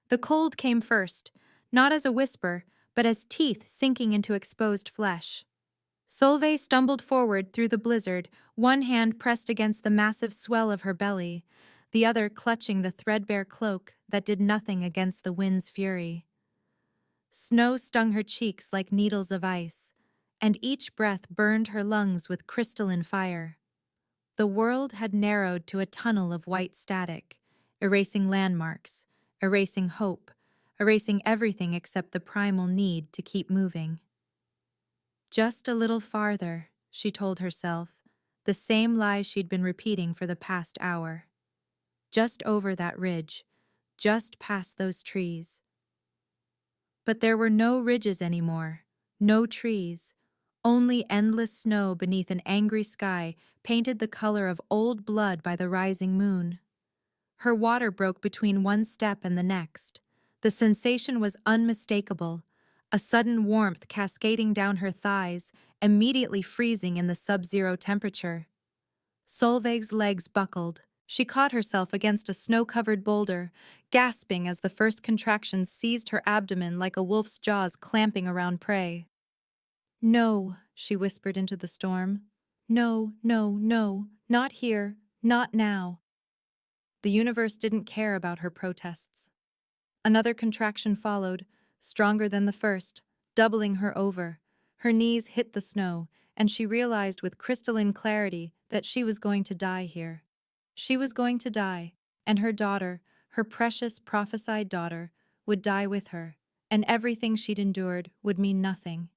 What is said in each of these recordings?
The cold came first, not as a whisper, but as teeth sinking into exposed flesh. Solveig stumbled forward through the blizzard, one hand pressed against the massive swell of her belly, the other clutching the threadbare cloak that did nothing against the wind's fury. Snow stung her cheeks like needles of ice, and each breath burned her lungs with crystalline fire. The world had narrowed to a tunnel of white static, erasing landmarks, erasing hope, erasing everything except the primal need to keep moving. Just a little farther, she told herself, the same lie she'd been repeating for the past hour. Just over that ridge, just past those trees. But there were no ridges anymore, no trees, only endless snow beneath an angry sky painted the color of old blood by the rising moon. Her water broke between one step and the next. The sensation was unmistakable, a sudden warmth cascading down her thighs, immediately freezing in the sub-zero temperature. Solveig's legs buckled. She caught herself against a snow-covered boulder, gasping as the first contractions seized her abdomen like a wolf's jaws clamping around prey. "No," she whispered into the storm. "No, no, no, not here, not now." The universe didn't care about her protests. Another contraction followed, stronger than the first, doubling her over. Her knees hit the snow, and she realized with crystalline clarity that she was going to die here. She was going to die, and her daughter, her precious prophesied daughter, would die with her, and everything she'd endured would mean nothing.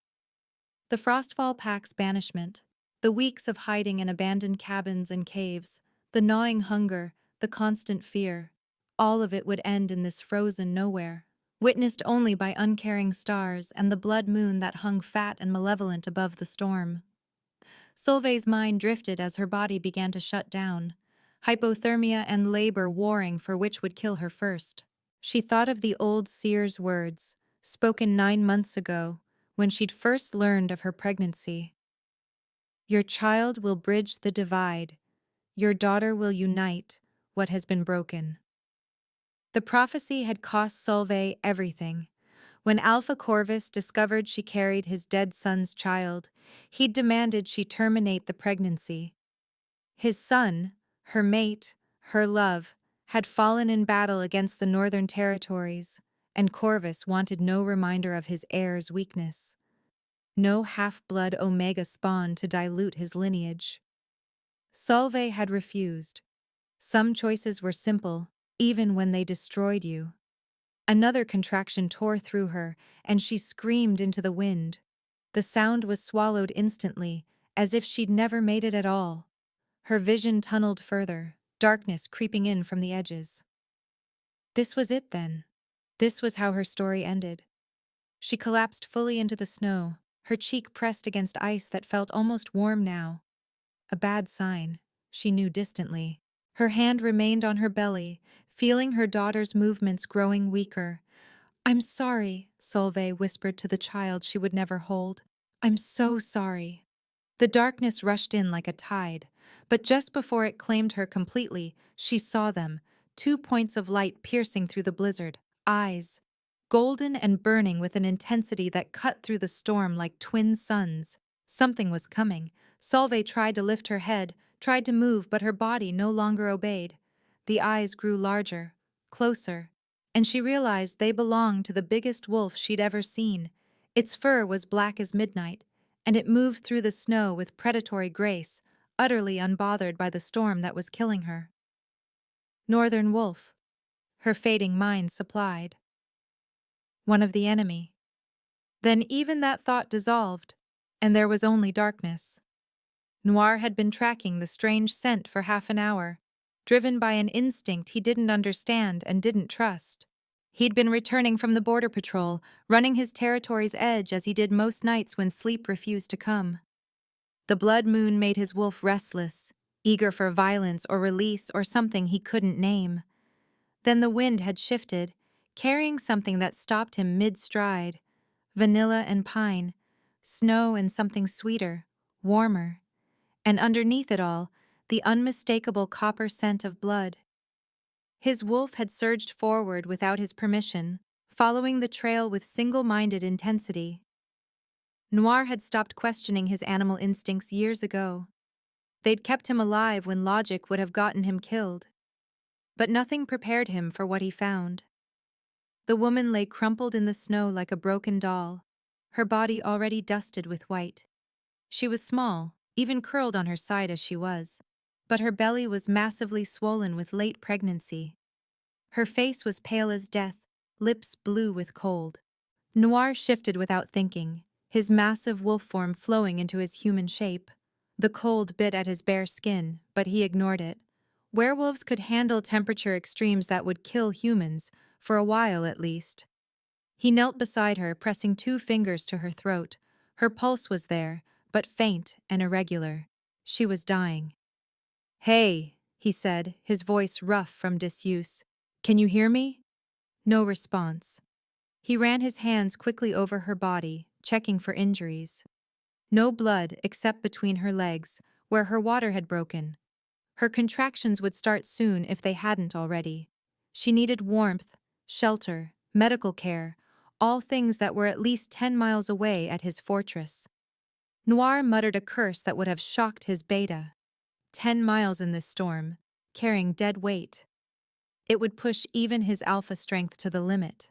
The frostfall pack's banishment, the weeks of hiding in abandoned cabins and caves, the gnawing hunger, the constant fear, all of it would end in this frozen nowhere, witnessed only by uncaring stars and the blood moon that hung fat and malevolent above the storm. Solveig's mind drifted as her body began to shut down, hypothermia and labor warring for which would kill her first. She thought of the old seer's words, spoken 9 months ago, when she'd first learned of her pregnancy. Your child will bridge the divide. Your daughter will unite what has been broken. The prophecy had cost Solveig everything. When Alpha Corvus discovered she carried his dead son's child, he demanded she terminate the pregnancy. His son, her mate, her love, had fallen in battle against the Northern Territories, and Corvus wanted no reminder of his heir's weakness. No half-blood Omega spawn to dilute his lineage. Solveig had refused. Some choices were simple, even when they destroyed you. Another contraction tore through her, and she screamed into the wind. The sound was swallowed instantly, as if she'd never made it at all. Her vision tunneled further, darkness creeping in from the edges. This was it then. This was how her story ended. She collapsed fully into the snow, her cheek pressed against ice that felt almost warm now. A bad sign, she knew distantly. Her hand remained on her belly, feeling her daughter's movements growing weaker. "I'm sorry," Solveig whispered to the child she would never hold. "I'm so sorry." The darkness rushed in like a tide, but just before it claimed her completely, she saw them, 2 points of light piercing through the blizzard, eyes, golden and burning with an intensity that cut through the storm like twin suns. Something was coming. Solveig tried to lift her head, tried to move, but her body no longer obeyed. The eyes grew larger, closer, and she realized they belonged to the biggest wolf she'd ever seen. Its fur was black as midnight, and it moved through the snow with predatory grace, utterly unbothered by the storm that was killing her. Northern wolf, her fading mind supplied. One of the enemy. Then even that thought dissolved, and there was only darkness. Noir had been tracking the strange scent for half an hour, driven by an instinct he didn't understand and didn't trust. He'd been returning from the border patrol, running his territory's edge as he did most nights when sleep refused to come. The blood moon made his wolf restless, eager for violence or release or something he couldn't name. Then the wind had shifted, carrying something that stopped him mid-stride. Vanilla and pine, snow and something sweeter, warmer. And underneath it all, the unmistakable copper scent of blood. His wolf had surged forward without his permission, following the trail with single-minded intensity. Noir had stopped questioning his animal instincts years ago. They'd kept him alive when logic would have gotten him killed. But nothing prepared him for what he found. The woman lay crumpled in the snow like a broken doll, her body already dusted with white. She was small, even curled on her side as she was, but her belly was massively swollen with late pregnancy. Her face was pale as death, lips blue with cold. Noir shifted without thinking, his massive wolf form flowing into his human shape. The cold bit at his bare skin, but he ignored it. Werewolves could handle temperature extremes that would kill humans, for a while at least. He knelt beside her, pressing 2 fingers to her throat. Her pulse was there, but faint and irregular. She was dying. "Hey," he said, his voice rough from disuse. "Can you hear me?" No response. He ran his hands quickly over her body, checking for injuries. No blood except between her legs, where her water had broken. Her contractions would start soon if they hadn't already. She needed warmth, shelter, medical care, all things that were at least 10 miles away at his fortress. Noir muttered a curse that would have shocked his beta. 10 miles in this storm, carrying dead weight. It would push even his alpha strength to the limit.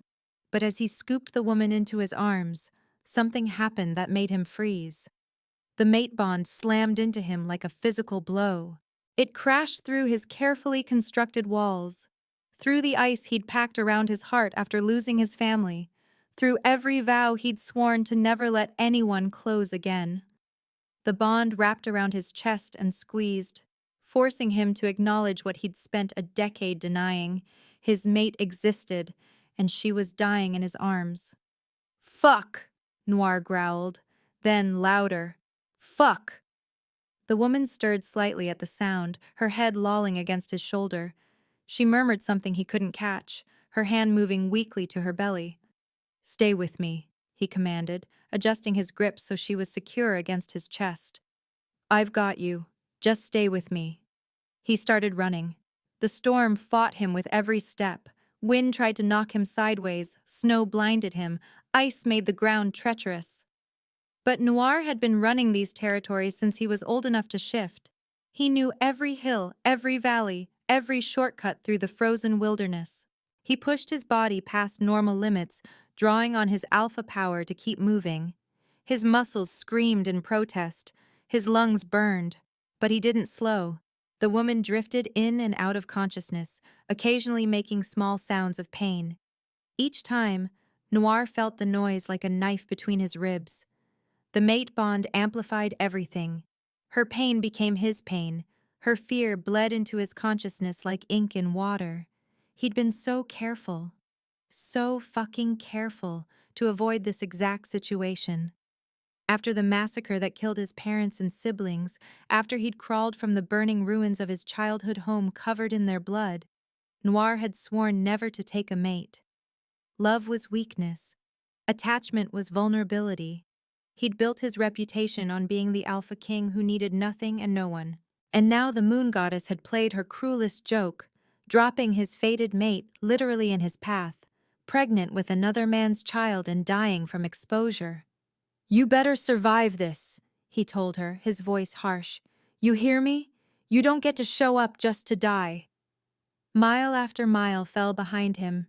But as he scooped the woman into his arms, something happened that made him freeze. The mate bond slammed into him like a physical blow. It crashed through his carefully constructed walls, through the ice he'd packed around his heart after losing his family, through every vow he'd sworn to never let anyone close again. The bond wrapped around his chest and squeezed, forcing him to acknowledge what he'd spent a decade denying. His mate existed, and she was dying in his arms. "Fuck!" Noir growled, then louder. "Fuck!" The woman stirred slightly at the sound, her head lolling against his shoulder. She murmured something he couldn't catch, her hand moving weakly to her belly. "Stay with me," he commanded, adjusting his grip so she was secure against his chest. "I've got you. Just stay with me." He started running. The storm fought him with every step. Wind tried to knock him sideways, snow blinded him, ice made the ground treacherous. But Noir had been running these territories since he was old enough to shift. He knew every hill, every valley, every shortcut through the frozen wilderness. He pushed his body past normal limits, drawing on his alpha power to keep moving. His muscles screamed in protest, his lungs burned, but he didn't slow. The woman drifted in and out of consciousness, occasionally making small sounds of pain. Each time, Noir felt the noise like a knife between his ribs. The mate bond amplified everything. Her pain became his pain. Her fear bled into his consciousness like ink in water. He'd been so careful, so fucking careful to avoid this exact situation. After the massacre that killed his parents and siblings, after he'd crawled from the burning ruins of his childhood home covered in their blood, Noir had sworn never to take a mate. Love was weakness. Attachment was vulnerability. He'd built his reputation on being the alpha king who needed nothing and no one. And now the moon goddess had played her cruelest joke, dropping his fated mate literally in his path, pregnant with another man's child and dying from exposure. "You better survive this," he told her, his voice harsh. "You hear me? You don't get to show up just to die." Mile after mile fell behind him.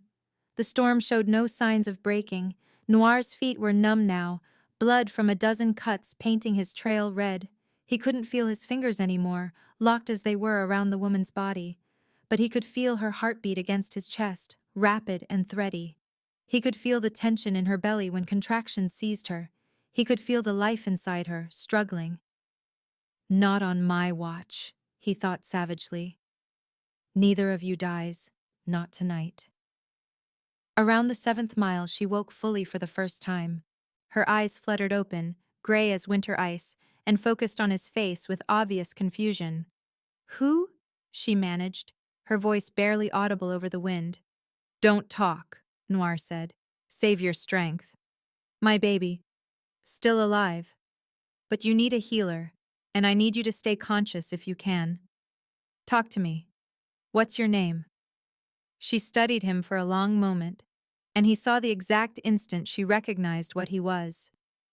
The storm showed no signs of breaking. Noir's feet were numb now, blood from a dozen cuts painting his trail red. He couldn't feel his fingers anymore, locked as they were around the woman's body. But he could feel her heartbeat against his chest, rapid and thready. He could feel the tension in her belly when contractions seized her. He could feel the life inside her, struggling. "Not on my watch," he thought savagely. "Neither of you dies, not tonight." Around the 7th mile, she woke fully for the first time. Her eyes fluttered open, gray as winter ice, and focused on his face with obvious confusion. "Who?" she managed, her voice barely audible over the wind. "Don't talk," Noir said. "Save your strength." "My baby. Still alive. But you need a healer, and I need you to stay conscious if you can. Talk to me. What's your name?" She studied him for a long moment, and he saw the exact instant she recognized what he was.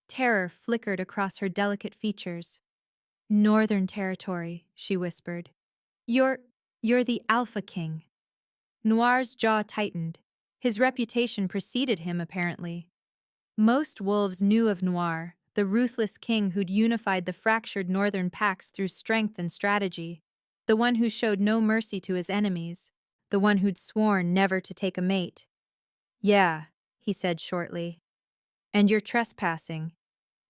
Terror flickered across her delicate features. Northern Territory, she whispered. You're you're the Alpha King. Noir's jaw tightened. His reputation preceded him, apparently. Most wolves knew of Noir, the ruthless king who'd unified the fractured northern packs through strength and strategy, the one who showed no mercy to his enemies, the one who'd sworn never to take a mate. Yeah, he said shortly. And you're trespassing.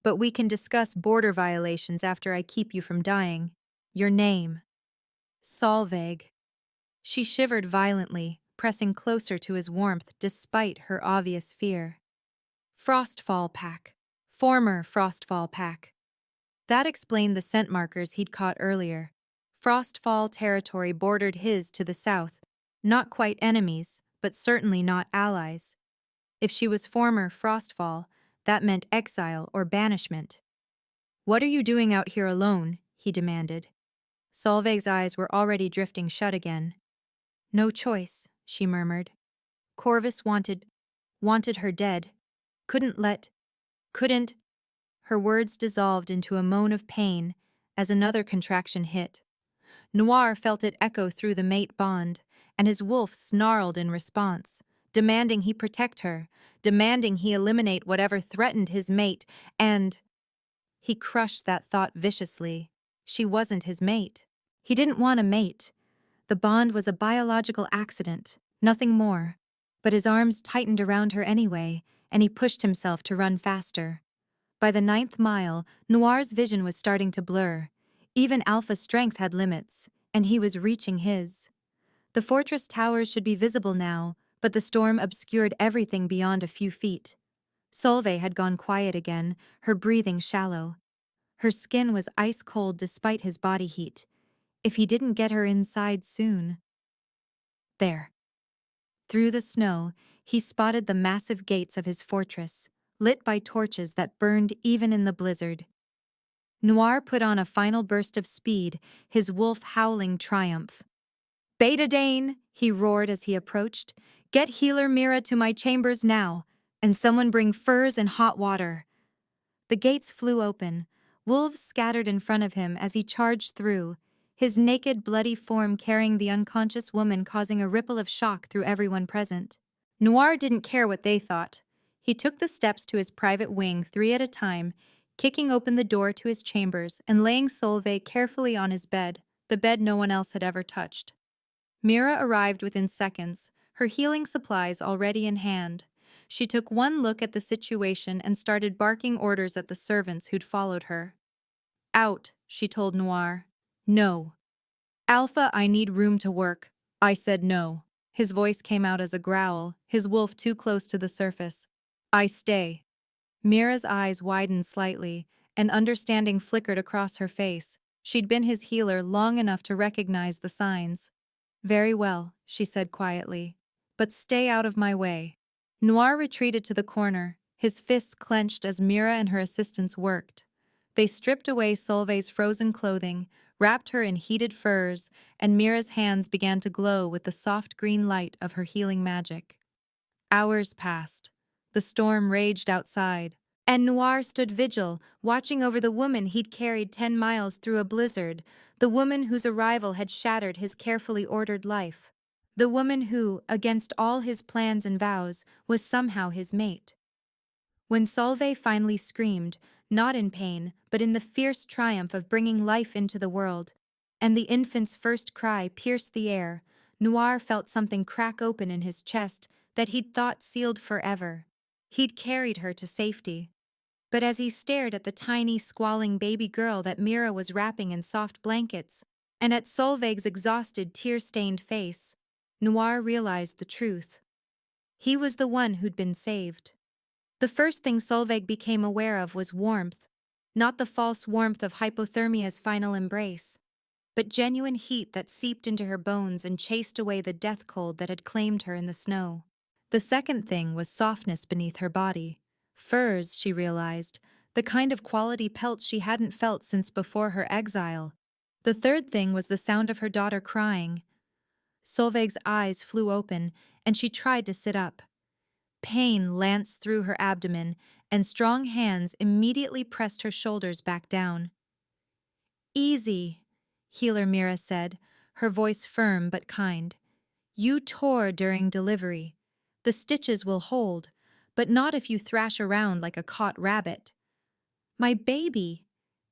But we can discuss border violations after I keep you from dying. Your name. Solveig. She shivered violently, pressing closer to his warmth despite her obvious fear. Frostfall Pack. Former Frostfall Pack. That explained the scent markers he'd caught earlier. Frostfall territory bordered his to the south. Not quite enemies, but certainly not allies. If she was former Frostfall, that meant exile or banishment. What are you doing out here alone? He demanded. Solveig's eyes were already drifting shut again. No choice, she murmured. Corvus wanted her dead. Couldn't. Her words dissolved into a moan of pain as another contraction hit. Noir felt it echo through the mate bond, and his wolf snarled in response, demanding he protect her, demanding he eliminate whatever threatened his mate, and… He crushed that thought viciously. She wasn't his mate. He didn't want a mate. The bond was a biological accident, nothing more. But his arms tightened around her anyway, and he pushed himself to run faster. By the 9th mile, Noir's vision was starting to blur. Even Alpha's strength had limits, and he was reaching his. The fortress towers should be visible now, but the storm obscured everything beyond a few feet. Solveig had gone quiet again, her breathing shallow. Her skin was ice-cold despite his body heat. If he didn't get her inside soon… There. Through the snow, he spotted the massive gates of his fortress, lit by torches that burned even in the blizzard. Noir put on a final burst of speed, his wolf howling triumph. Betadine, he roared as he approached. Get healer Mira to my chambers now, and someone bring furs and hot water. The gates flew open. Wolves scattered in front of him as he charged through, his naked, bloody form carrying the unconscious woman, causing a ripple of shock through everyone present. Noir didn't care what they thought. He took the steps to his private wing 3 at a time, kicking open the door to his chambers and laying Solveig carefully on his bed, the bed no one else had ever touched. Mira arrived within seconds, her healing supplies already in hand. She took one look at the situation and started barking orders at the servants who'd followed her. Out, she told Noir. No. Alpha, I need room to work. I said no. His voice came out as a growl, his wolf too close to the surface. I stay. Mira's eyes widened slightly, and understanding flickered across her face. She'd been his healer long enough to recognize the signs. Very well, she said quietly. But stay out of my way. Noir retreated to the corner, his fists clenched as Mira and her assistants worked. They stripped away Solveig's frozen clothing, wrapped her in heated furs, and Mira's hands began to glow with the soft green light of her healing magic. Hours passed. The storm raged outside, and Noir stood vigil, watching over the woman he'd carried 10 miles through a blizzard, the woman whose arrival had shattered his carefully ordered life. The woman who, against all his plans and vows, was somehow his mate. When Solveig finally screamed, not in pain, but in the fierce triumph of bringing life into the world, and the infant's first cry pierced the air, Noir felt something crack open in his chest that he'd thought sealed forever. He'd carried her to safety. But as he stared at the tiny, squalling baby girl that Mira was wrapping in soft blankets, and at Solveig's exhausted, tear-stained face, Noir realized the truth. He was the one who'd been saved. The first thing Solveig became aware of was warmth, not the false warmth of hypothermia's final embrace, but genuine heat that seeped into her bones and chased away the death cold that had claimed her in the snow. The second thing was softness beneath her body. Furs, she realized, the kind of quality pelt she hadn't felt since before her exile. The third thing was the sound of her daughter crying. Solveig's eyes flew open, and she tried to sit up. Pain lanced through her abdomen, and strong hands immediately pressed her shoulders back down. Easy, Healer Mira said, her voice firm but kind. You tore during delivery. The stitches will hold, but not if you thrash around like a caught rabbit. My baby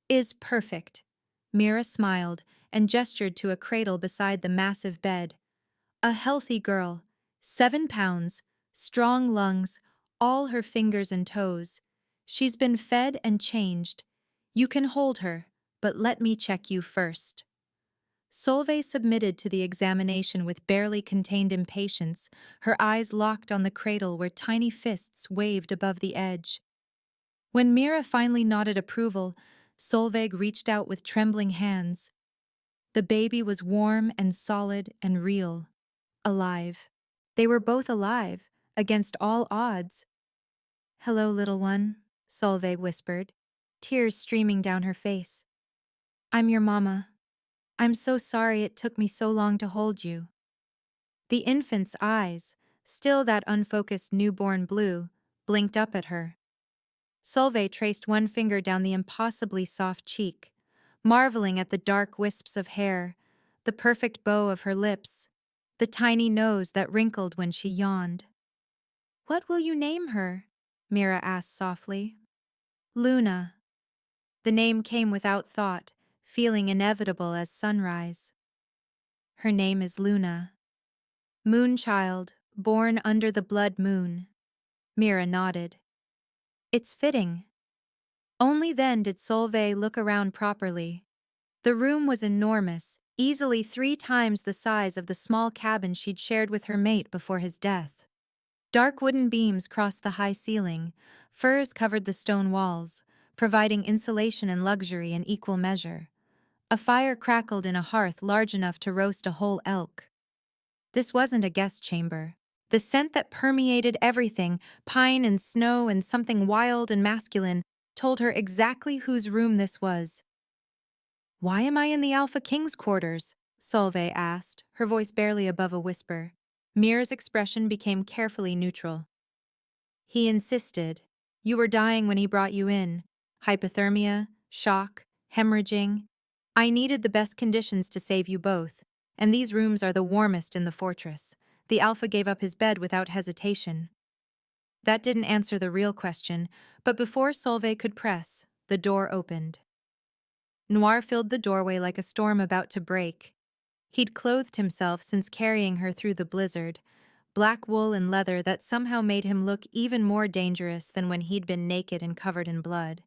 is perfect. Mira smiled and gestured to a cradle beside the massive bed. A healthy girl, 7 pounds, strong lungs, all her fingers and toes. She's been fed and changed. You can hold her, but let me check you first. Solveig submitted to the examination with barely contained impatience, her eyes locked on the cradle where tiny fists waved above the edge. When Mira finally nodded approval, Solveig reached out with trembling hands. The baby was warm and solid and real. Alive. They were both alive, against all odds. Hello, little one, Solveig whispered, tears streaming down her face. I'm your mama. I'm so sorry it took me so long to hold you. The infant's eyes, still that unfocused newborn blue, blinked up at her. Solveig traced one finger down the impossibly soft cheek, marveling at the dark wisps of hair, the perfect bow of her lips, the tiny nose that wrinkled when she yawned. What will you name her? Mira asked softly. Luna. The name came without thought, feeling inevitable as sunrise. Her name is Luna. Moonchild, born under the blood moon. Mira nodded. It's fitting. Only then did Solveig look around properly. The room was enormous, easily 3 times the size of the small cabin she'd shared with her mate before his death. Dark wooden beams crossed the high ceiling, furs covered the stone walls, providing insulation and luxury in equal measure. A fire crackled in a hearth large enough to roast a whole elk. This wasn't a guest chamber. The scent that permeated everything, pine and snow and something wild and masculine, told her exactly whose room this was. Why am I in the Alpha King's quarters? Solveig asked, her voice barely above a whisper. Mira's expression became carefully neutral. He insisted. You were dying when he brought you in. Hypothermia, shock, hemorrhaging. I needed the best conditions to save you both, and these rooms are the warmest in the fortress. The Alpha gave up his bed without hesitation. That didn't answer the real question, but before Solveig could press, the door opened. Noir filled the doorway like a storm about to break. He'd clothed himself since carrying her through the blizzard, black wool and leather that somehow made him look even more dangerous than when he'd been naked and covered in blood.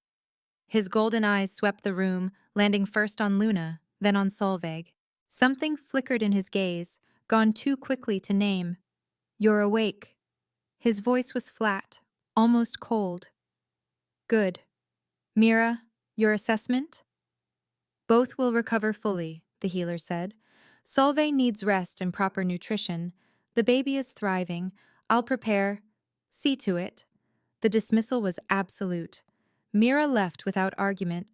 His golden eyes swept the room, landing first on Luna, then on Solveig. Something flickered in his gaze, gone too quickly to name. You're awake. His voice was flat, almost cold. Good. Mira, your assessment? Both will recover fully, the healer said. Solveig needs rest and proper nutrition. The baby is thriving. I'll prepare. See to it. The dismissal was absolute. Mira left without argument,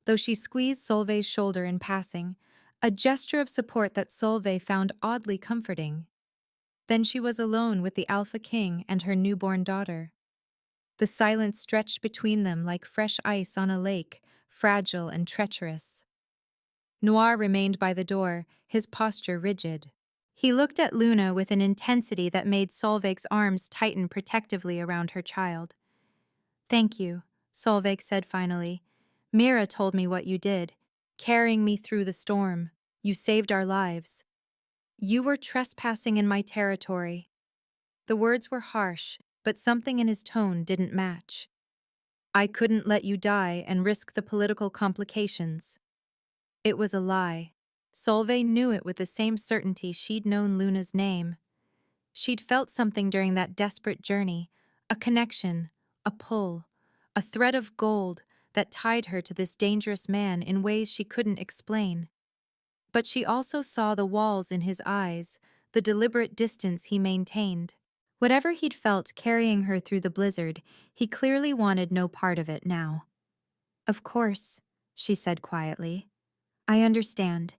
though she squeezed Solveig's shoulder in passing, a gesture of support that Solveig found oddly comforting. Then she was alone with the Alpha King and her newborn daughter. The silence stretched between them like fresh ice on a lake, fragile and treacherous. Noir remained by the door, his posture rigid. He looked at Luna with an intensity that made Solveig's arms tighten protectively around her child. Thank you, Solveig said finally. Mira told me what you did, carrying me through the storm. You saved our lives. You were trespassing in my territory. The words were harsh, but something in his tone didn't match. I couldn't let you die and risk the political complications. It was a lie. Solveig knew it with the same certainty she'd known Luna's name. She'd felt something during that desperate journey, a connection, a pull, a thread of gold that tied her to this dangerous man in ways she couldn't explain. But she also saw the walls in his eyes, the deliberate distance he maintained. Whatever he'd felt carrying her through the blizzard, he clearly wanted no part of it now. Of course, she said quietly. I understand.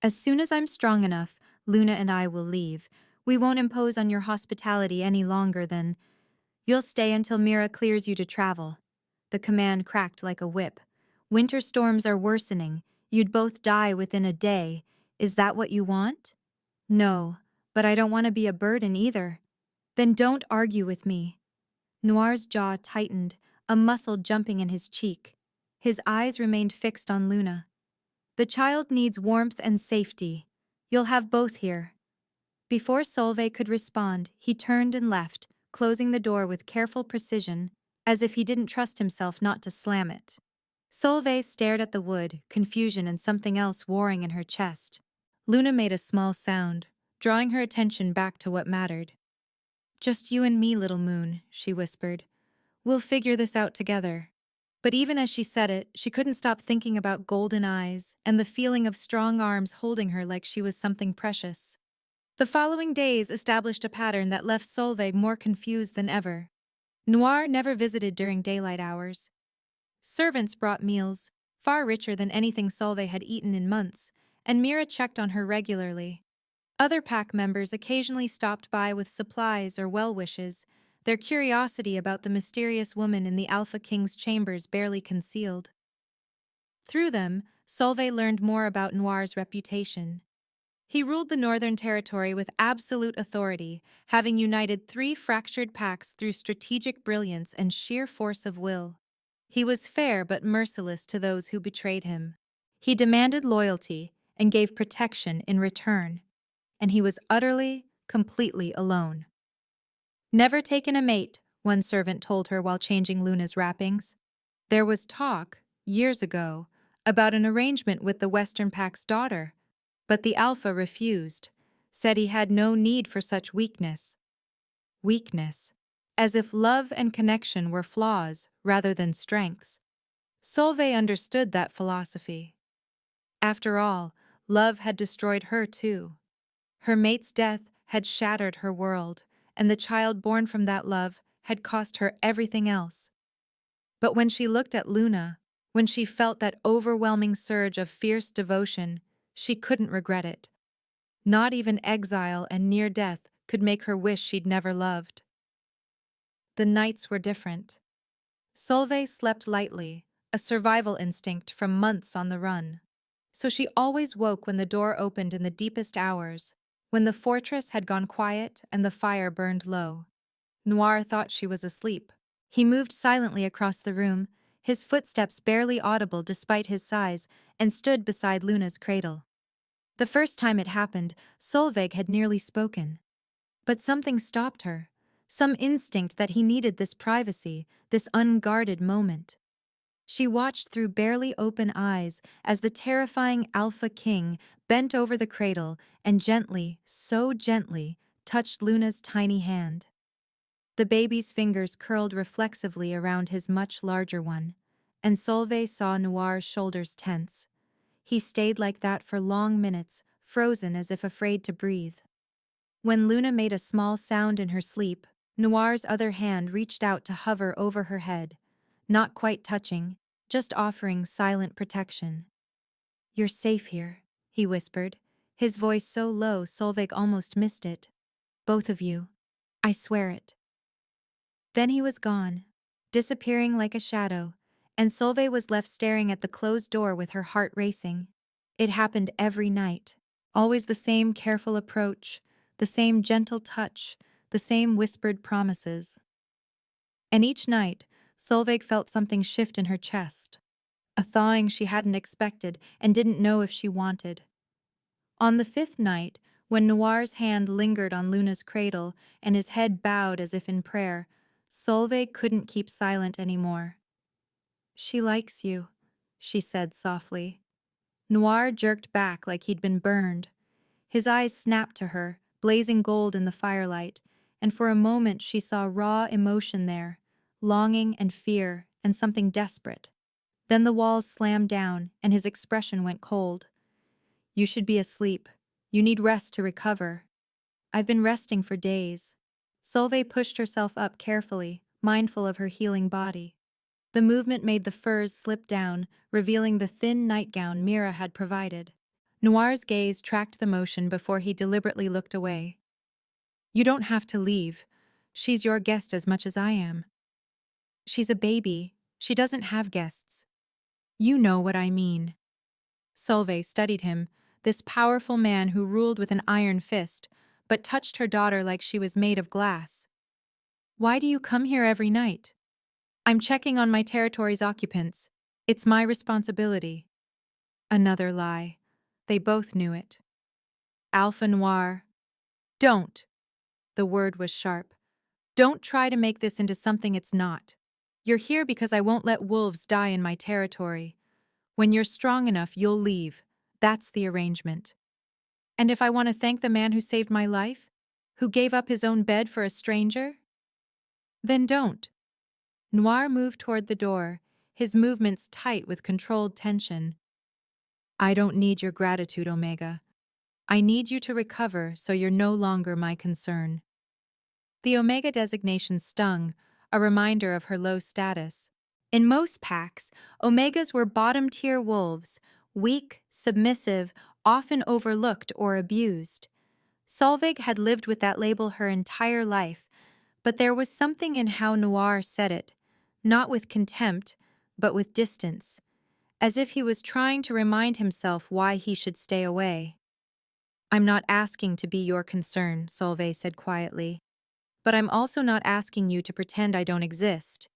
As soon as I'm strong enough, Luna and I will leave. We won't impose on your hospitality any longer than. You'll stay until Mira clears you to travel. The command cracked like a whip. Winter storms are worsening. You'd both die within a day. Is that what you want? No, but I don't want to be a burden either. Then don't argue with me. Noir's jaw tightened, a muscle jumping in his cheek. His eyes remained fixed on Luna. The child needs warmth and safety. You'll have both here. Before Solveig could respond, he turned and left, closing the door with careful precision, as if he didn't trust himself not to slam it. Solveig stared at the wood, confusion and something else warring in her chest. Luna made a small sound, drawing her attention back to what mattered. Just you and me, little moon, she whispered. We'll figure this out together. But even as she said it, she couldn't stop thinking about golden eyes and the feeling of strong arms holding her like she was something precious. The following days established a pattern that left Solveig more confused than ever. Noir never visited during daylight hours. Servants brought meals, far richer than anything Solveig had eaten in months, and Mira checked on her regularly. Other pack members occasionally stopped by with supplies or well wishes, their curiosity about the mysterious woman in the Alpha King's chambers barely concealed. Through them, Solveig learned more about Noir's reputation. He ruled the Northern Territory with absolute authority, having united 3 fractured packs through strategic brilliance and sheer force of will. He was fair but merciless to those who betrayed him. He demanded loyalty and gave protection in return. And he was utterly, completely alone. Never taken a mate, one servant told her while changing Luna's wrappings. There was talk, years ago, about an arrangement with the Western Pack's daughter, but the Alpha refused, said he had no need for such weakness. Weakness, as if love and connection were flaws rather than strengths. Solveig understood that philosophy. After all, love had destroyed her too. Her mate's death had shattered her world, and the child born from that love had cost her everything else. But when she looked at Luna, when she felt that overwhelming surge of fierce devotion, she couldn't regret it. Not even exile and near death could make her wish she'd never loved. The nights were different. Solveig slept lightly, a survival instinct from months on the run. So she always woke when the door opened in the deepest hours, when the fortress had gone quiet and the fire burned low. Noir thought she was asleep. He moved silently across the room, his footsteps barely audible despite his size, and stood beside Luna's cradle. The first time it happened, Solveig had nearly spoken. But something stopped her, some instinct that he needed this privacy, this unguarded moment. She watched through barely open eyes as the terrifying Alpha King bent over the cradle and gently, so gently, touched Luna's tiny hand. The baby's fingers curled reflexively around his much larger one, and Solveig saw Noir's shoulders tense. He stayed like that for long minutes, frozen as if afraid to breathe. When Luna made a small sound in her sleep, Noir's other hand reached out to hover over her head, not quite touching, just offering silent protection. "You're safe here," he whispered, his voice so low Solveig almost missed it. "Both of you. I swear it." Then he was gone, disappearing like a shadow, and Solveig was left staring at the closed door with her heart racing. It happened every night, always the same careful approach, the same gentle touch, the same whispered promises. And each night, Solveig felt something shift in her chest, a thawing she hadn't expected and didn't know if she wanted. On the 5th night, when Noir's hand lingered on Luna's cradle and his head bowed as if in prayer, Solveig couldn't keep silent anymore. "She likes you," she said softly. Noir jerked back like he'd been burned. His eyes snapped to her, blazing gold in the firelight, and for a moment she saw raw emotion there, longing and fear and something desperate. Then the walls slammed down and his expression went cold. "You should be asleep. You need rest to recover." "I've been resting for days." Solveig pushed herself up carefully, mindful of her healing body. The movement made the furs slip down, revealing the thin nightgown Mira had provided. Noir's gaze tracked the motion before he deliberately looked away. You don't have to leave. She's your guest as much as I am. She's a baby. She doesn't have guests. You know what I mean. Solveig studied him, this powerful man who ruled with an iron fist, but touched her daughter like she was made of glass. Why do you come here every night? I'm checking on my territory's occupants. It's my responsibility. Another lie. They both knew it. Alpha Noir. Don't. The word was sharp. Don't try to make this into something it's not. You're here because I won't let wolves die in my territory. When you're strong enough, you'll leave. That's the arrangement. And if I want to thank the man who saved my life, who gave up his own bed for a stranger, then don't. Noir moved toward the door, his movements tight with controlled tension. I don't need your gratitude, Omega. I need you to recover so you're no longer my concern. The Omega designation stung, a reminder of her low status. In most packs, Omegas were bottom-tier wolves, weak, submissive, often overlooked or abused. Solveig had lived with that label her entire life, but there was something in how Noir said it, not with contempt, but with distance, as if he was trying to remind himself why he should stay away. I'm not asking to be your concern, Solveig said quietly, but I'm also not asking you to pretend I don't exist.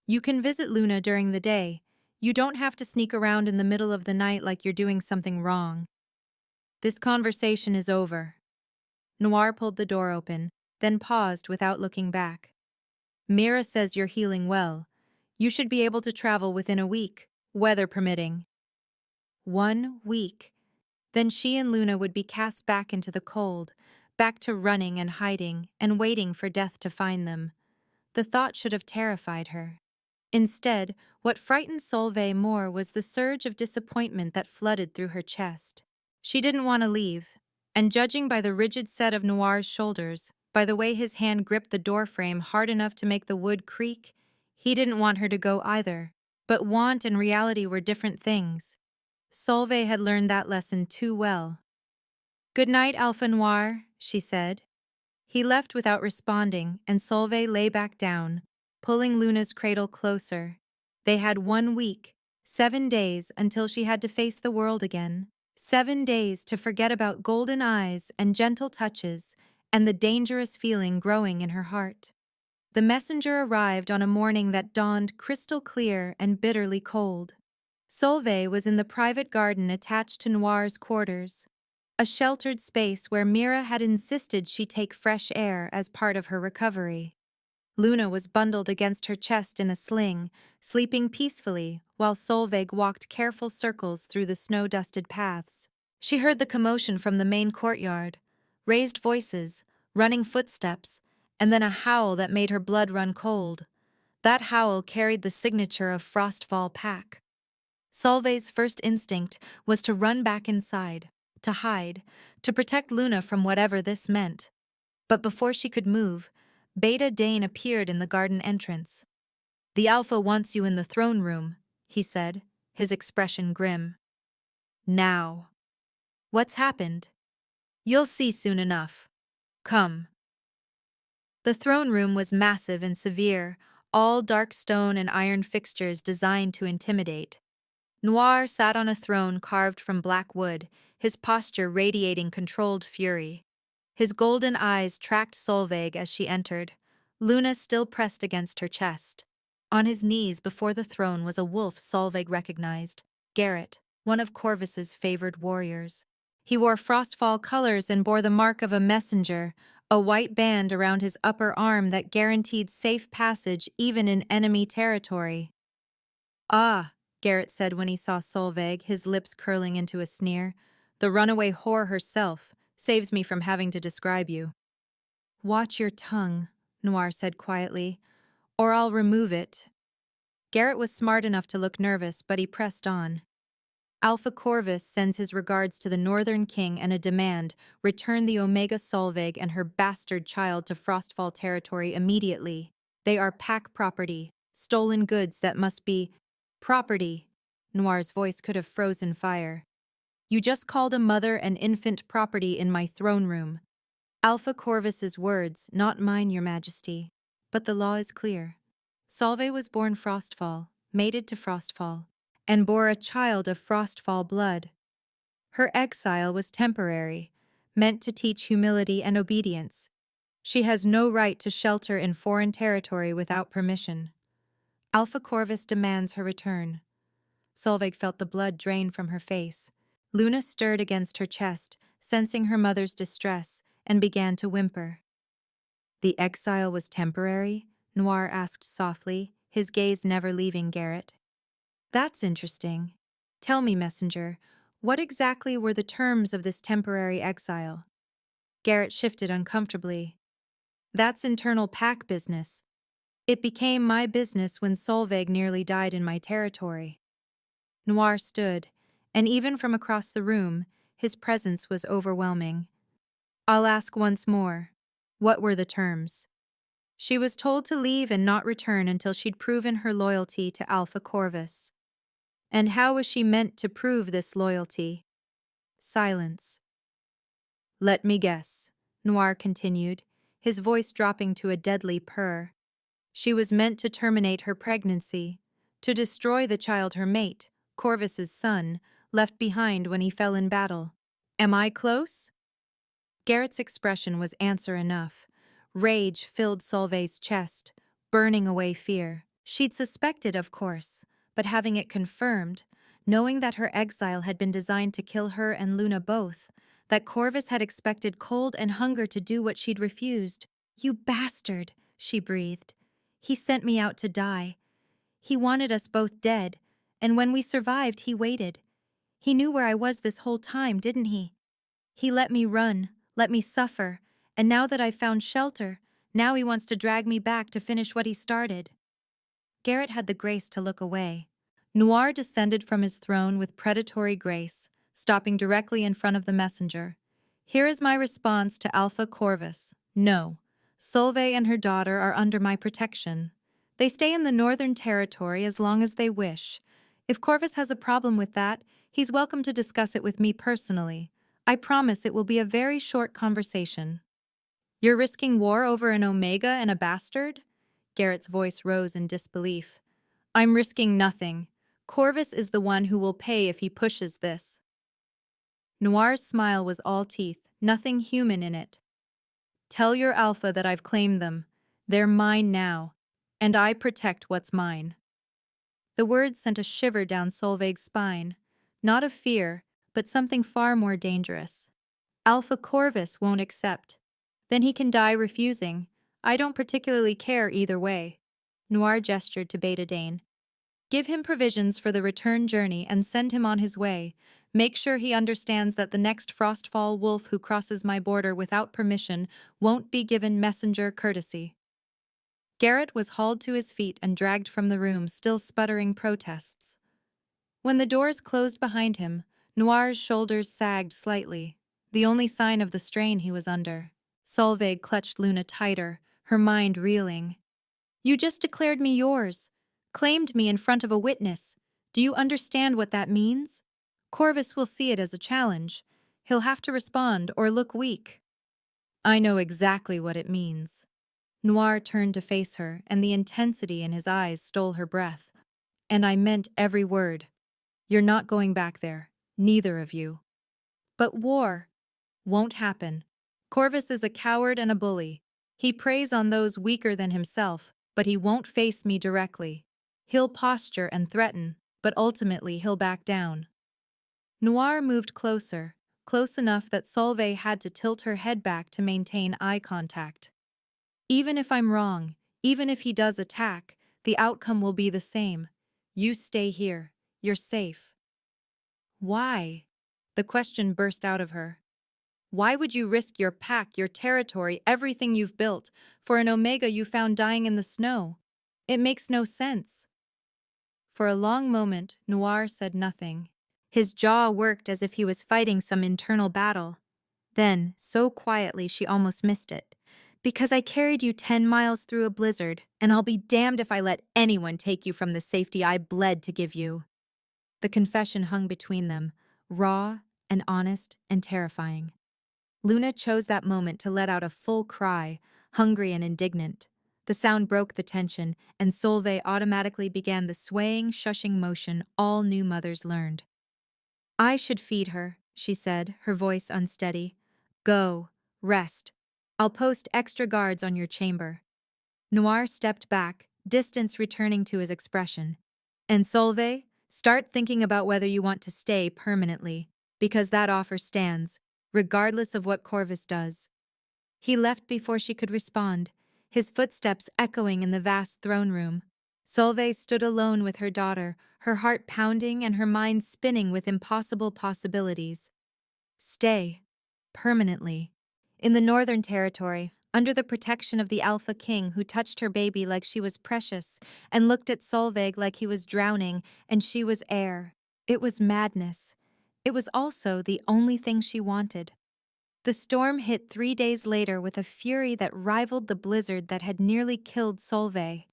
You can visit Luna during the day. You don't have to sneak around in the middle of the night like you're doing something wrong. This conversation is over. Noir pulled the door open, then paused without looking back. Mira says you're healing well. You should be able to travel within a week, weather permitting. 1 week. Then she and Luna would be cast back into the cold, back to running and hiding and waiting for death to find them. The thought should have terrified her. Instead, what frightened Solveig more was the surge of disappointment that flooded through her chest. She didn't want to leave, and judging by the rigid set of Noir's shoulders, by the way his hand gripped the doorframe hard enough to make the wood creak, he didn't want her to go either. But want and reality were different things. Solveig had learned that lesson too well. Good night, Alpha Noir, she said. He left without responding, and Solveig lay back down, pulling Luna's cradle closer. They had 1 week, 7 days until she had to face the world again. 7 days to forget about golden eyes and gentle touches and the dangerous feeling growing in her heart. The messenger arrived on a morning that dawned crystal clear and bitterly cold. Solveig was in the private garden attached to Noir's quarters, a sheltered space where Mira had insisted she take fresh air as part of her recovery. Luna was bundled against her chest in a sling, sleeping peacefully while Solveig walked careful circles through the snow-dusted paths. She heard the commotion from the main courtyard, raised voices, running footsteps, and then a howl that made her blood run cold. That howl carried the signature of Frostfall Pack. Solveig's first instinct was to run back inside, to hide, to protect Luna from whatever this meant. But before she could move, Beta Dane appeared in the garden entrance. The Alpha wants you in the throne room, he said, his expression grim. Now. What's happened? You'll see soon enough. Come. The throne room was massive and severe, all dark stone and iron fixtures designed to intimidate. Noir sat on a throne carved from black wood, his posture radiating controlled fury. His golden eyes tracked Solveig as she entered, Luna still pressed against her chest. On his knees before the throne was a wolf Solveig recognized, Garrett, one of Corvus's favored warriors. He wore Frostfall colors and bore the mark of a messenger, a white band around his upper arm that guaranteed safe passage even in enemy territory. Ah, Garrett said when he saw Solveig, his lips curling into a sneer. The runaway whore herself saves me from having to describe you. Watch your tongue, Noir said quietly, or I'll remove it. Garrett was smart enough to look nervous, but he pressed on. Alpha Corvus sends his regards to the Northern King and a demand, return the Omega Solveig and her bastard child to Frostfall territory immediately. They are pack property, stolen goods that must be property. Noir's voice could have frozen fire. You just called a mother and infant property in my throne room. Alpha Corvus's words, not mine, your majesty. But the law is clear. Solveig was born Frostfall, mated to Frostfall, and bore a child of Frostfall blood. Her exile was temporary, meant to teach humility and obedience. She has no right to shelter in foreign territory without permission. Alpha Corvus demands her return. Solveig felt the blood drain from her face. Luna stirred against her chest, sensing her mother's distress, and began to whimper. The exile was temporary? Noir asked softly, his gaze never leaving Garrett. That's interesting. Tell me, messenger, what exactly were the terms of this temporary exile? Garrett shifted uncomfortably. That's internal pack business. It became my business when Solveig nearly died in my territory. Noir stood, and even from across the room, his presence was overwhelming. I'll ask once more. What were the terms? She was told to leave and not return until she'd proven her loyalty to Alpha Corvus. And how was she meant to prove this loyalty? Silence. Let me guess, Noir continued, his voice dropping to a deadly purr. She was meant to terminate her pregnancy, to destroy the child her mate, Corvus's son, left behind when he fell in battle. Am I close? Garrett's expression was answer enough. Rage filled Solveig's chest, burning away fear. She'd suspected, of course, but having it confirmed, knowing that her exile had been designed to kill her and Luna both, that Corvus had expected cold and hunger to do what she'd refused. You bastard, she breathed. He sent me out to die. He wanted us both dead, and when we survived, he waited. He knew where I was this whole time, didn't he? He let me run, let me suffer, and now that I've found shelter, now he wants to drag me back to finish what he started. Garrett had the grace to look away. Noir descended from his throne with predatory grace, stopping directly in front of the messenger. Here is my response to Alpha Corvus. No. Solveig and her daughter are under my protection. They stay in the Northern Territory as long as they wish. If Corvus has a problem with that, he's welcome to discuss it with me personally. I promise it will be a very short conversation. You're risking war over an Omega and a bastard? Garrett's voice rose in disbelief. I'm risking nothing. Corvus is the one who will pay if he pushes this. Noir's smile was all teeth, nothing human in it. Tell your Alpha that I've claimed them. They're mine now, and I protect what's mine. The words sent a shiver down Solveig's spine, not of fear, but something far more dangerous. Alpha Corvus won't accept. Then he can die refusing. I don't particularly care either way. Noir gestured to Beta Dane. Give him provisions for the return journey and send him on his way. Make sure he understands that the next Frostfall wolf who crosses my border without permission won't be given messenger courtesy. Garrett was hauled to his feet and dragged from the room, still sputtering protests. When the doors closed behind him, Noir's shoulders sagged slightly, the only sign of the strain he was under. Solveig clutched Luna tighter, her mind reeling. You just declared me yours, claimed me in front of a witness. Do you understand what that means? Corvus will see it as a challenge. He'll have to respond or look weak. I know exactly what it means. Noir turned to face her, and the intensity in his eyes stole her breath. And I meant every word. You're not going back there, neither of you. But war won't happen. Corvus is a coward and a bully. He preys on those weaker than himself, but he won't face me directly. He'll posture and threaten, but ultimately he'll back down. Noir moved closer, close enough that Solveig had to tilt her head back to maintain eye contact. Even if I'm wrong, even if he does attack, the outcome will be the same. You stay here. You're safe. Why? The question burst out of her. Why would you risk your pack, your territory, everything you've built, for an Omega you found dying in the snow? It makes no sense. For a long moment, Noir said nothing. His jaw worked as if he was fighting some internal battle. Then, so quietly she almost missed it. Because I carried you 10 miles through a blizzard, and I'll be damned if I let anyone take you from the safety I bled to give you. The confession hung between them, raw and honest and terrifying. Luna chose that moment to let out a full cry, hungry and indignant. The sound broke the tension, and Solveig automatically began the swaying, shushing motion all new mothers learned. I should feed her, she said, her voice unsteady. Go, rest. I'll post extra guards on your chamber. Noir stepped back, distance returning to his expression. And Solveig, start thinking about whether you want to stay permanently, because that offer stands, regardless of what Corvus does. He left before she could respond, his footsteps echoing in the vast throne room. Solveig stood alone with her daughter, her heart pounding and her mind spinning with impossible possibilities. Stay. Permanently. In the Northern Territory, under the protection of the Alpha King who touched her baby like she was precious and looked at Solveig like he was drowning and she was air. It was madness. It was also the only thing she wanted. The storm hit 3 days later with a fury that rivaled the blizzard that had nearly killed Solveig.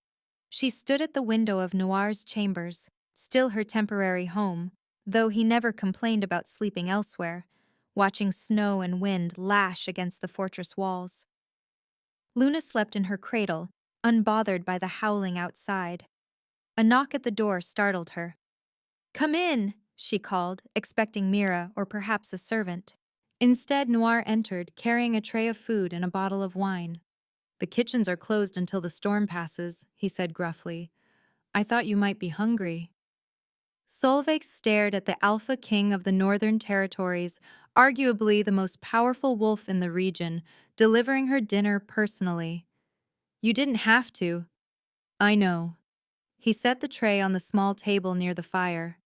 She stood at the window of Noir's chambers, still her temporary home, though he never complained about sleeping elsewhere, watching snow and wind lash against the fortress walls. Luna slept in her cradle, unbothered by the howling outside. A knock at the door startled her. "Come in," she called, expecting Mira or perhaps a servant. Instead, Noir entered, carrying a tray of food and a bottle of wine. "The kitchens are closed until the storm passes," he said gruffly. "I thought you might be hungry." Solveig stared at the Alpha King of the Northern Territories, arguably the most powerful wolf in the region, delivering her dinner personally. "You didn't have to." "I know." He set the tray on the small table near the fire.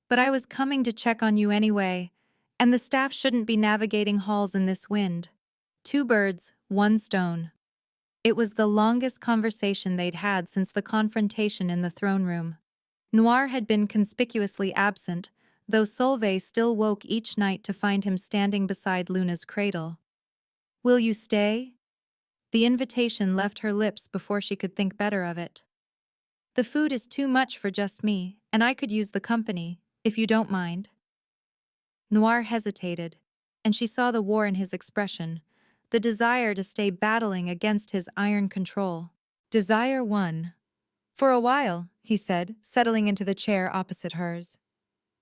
"But I was coming to check on you anyway, and the staff shouldn't be navigating halls in this wind. 2 birds, 1 stone." It was the longest conversation they'd had since the confrontation in the throne room. Noir had been conspicuously absent, though Solveig still woke each night to find him standing beside Luna's cradle. "Will you stay?" The invitation left her lips before she could think better of it. "The food is too much for just me, and I could use the company, if you don't mind." Noir hesitated, and she saw the war in his expression, the desire to stay battling against his iron control. Desire won. "For a while," he said, settling into the chair opposite hers.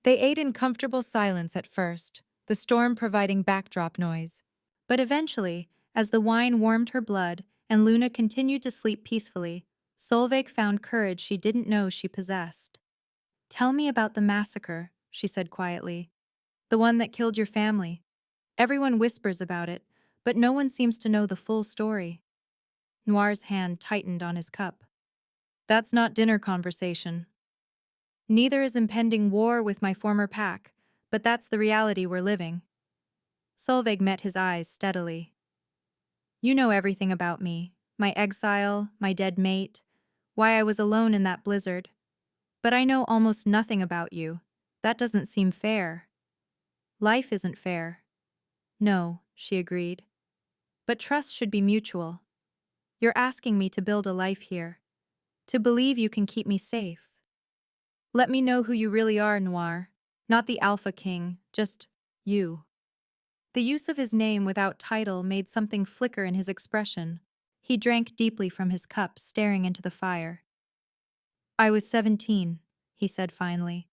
They ate in comfortable silence at first, the storm providing backdrop noise. But eventually, as the wine warmed her blood and Luna continued to sleep peacefully, Solveig found courage she didn't know she possessed. "Tell me about the massacre," she said quietly. "The one that killed your family. Everyone whispers about it, but no one seems to know the full story." Noir's hand tightened on his cup. "That's not dinner conversation. Neither is impending war with my former pack, but that's the reality we're living." Solveig met his eyes steadily. "You know everything about me, my exile, my dead mate, why I was alone in that blizzard. But I know almost nothing about you. That doesn't seem fair." "Life isn't fair." "No," she agreed. "But trust should be mutual. You're asking me to build a life here, to believe you can keep me safe. Let me know who you really are, Noir. Not the Alpha King, just you." The use of his name without title made something flicker in his expression. He drank deeply from his cup, staring into the fire. "I was 17, he said finally.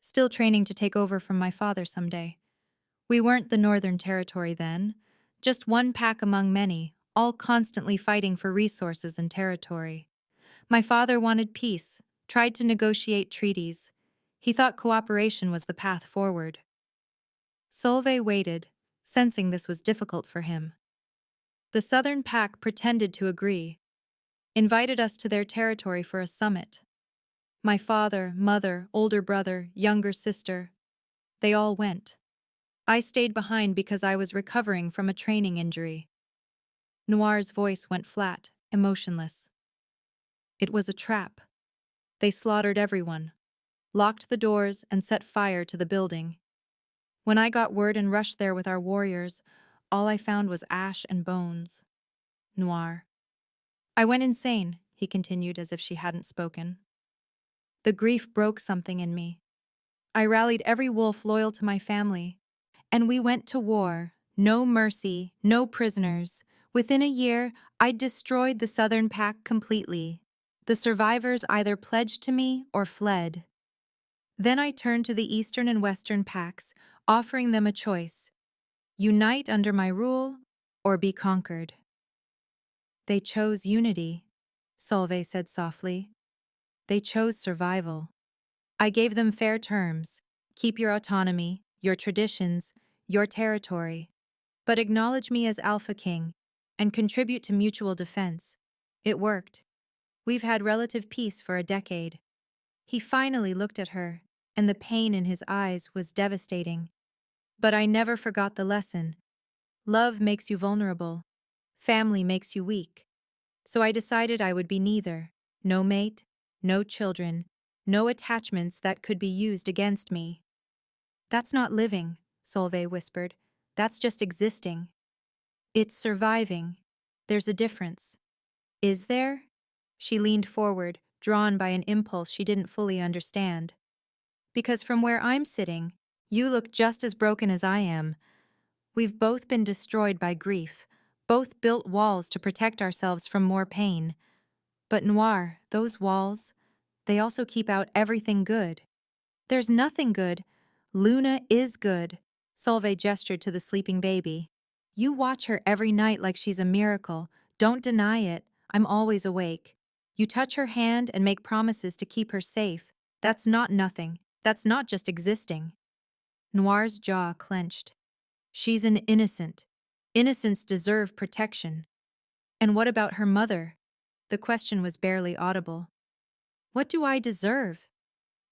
"Still training to take over from my father someday. We weren't the Northern Territory then, just one pack among many, all constantly fighting for resources and territory. My father wanted peace, tried to negotiate treaties. He thought cooperation was the path forward." Solveig waited, sensing this was difficult for him. "The Southern Pack pretended to agree, invited us to their territory for a summit. My father, mother, older brother, younger sister, they all went. I stayed behind because I was recovering from a training injury." Noir's voice went flat, emotionless. "It was a trap. They slaughtered everyone, locked the doors, and set fire to the building. When I got word and rushed there with our warriors, all I found was ash and bones." Noir. "I went insane," he continued as if she hadn't spoken. "The grief broke something in me. I rallied every wolf loyal to my family, And we went to war. No mercy, no prisoners. Within a year, I'd destroyed the Southern Pack completely. The survivors either pledged to me or fled. Then I turned to the Eastern and Western Packs, offering them a choice: unite under my rule or be conquered. They chose unity, Solveig said softly. They chose survival. I gave them fair terms: keep your autonomy, your traditions, your territory, but acknowledge me as Alpha King and contribute to mutual defense. It worked. We've had relative peace for a decade. He finally looked at her, and the pain in his eyes was devastating. But I never forgot the lesson. Love makes you vulnerable. Family makes you weak. So I decided I would be neither. No mate, no children, no attachments that could be used against me. That's not living, Solveig whispered. That's just existing. It's surviving. There's a difference. Is there? She leaned forward, drawn by an impulse she didn't fully understand. Because from where I'm sitting, you look just as broken as I am. We've both been destroyed by grief, both built walls to protect ourselves from more pain. But Noir, those walls, they also keep out everything good. There's nothing good. Luna is good. Solveig gestured to the sleeping baby. You watch her every night like she's a miracle. Don't deny it. I'm always awake. You touch her hand and make promises to keep her safe. That's not nothing. That's not just existing. Noir's jaw clenched. She's an innocent. Innocents deserve protection. And what about her mother? The question was barely audible. What do I deserve?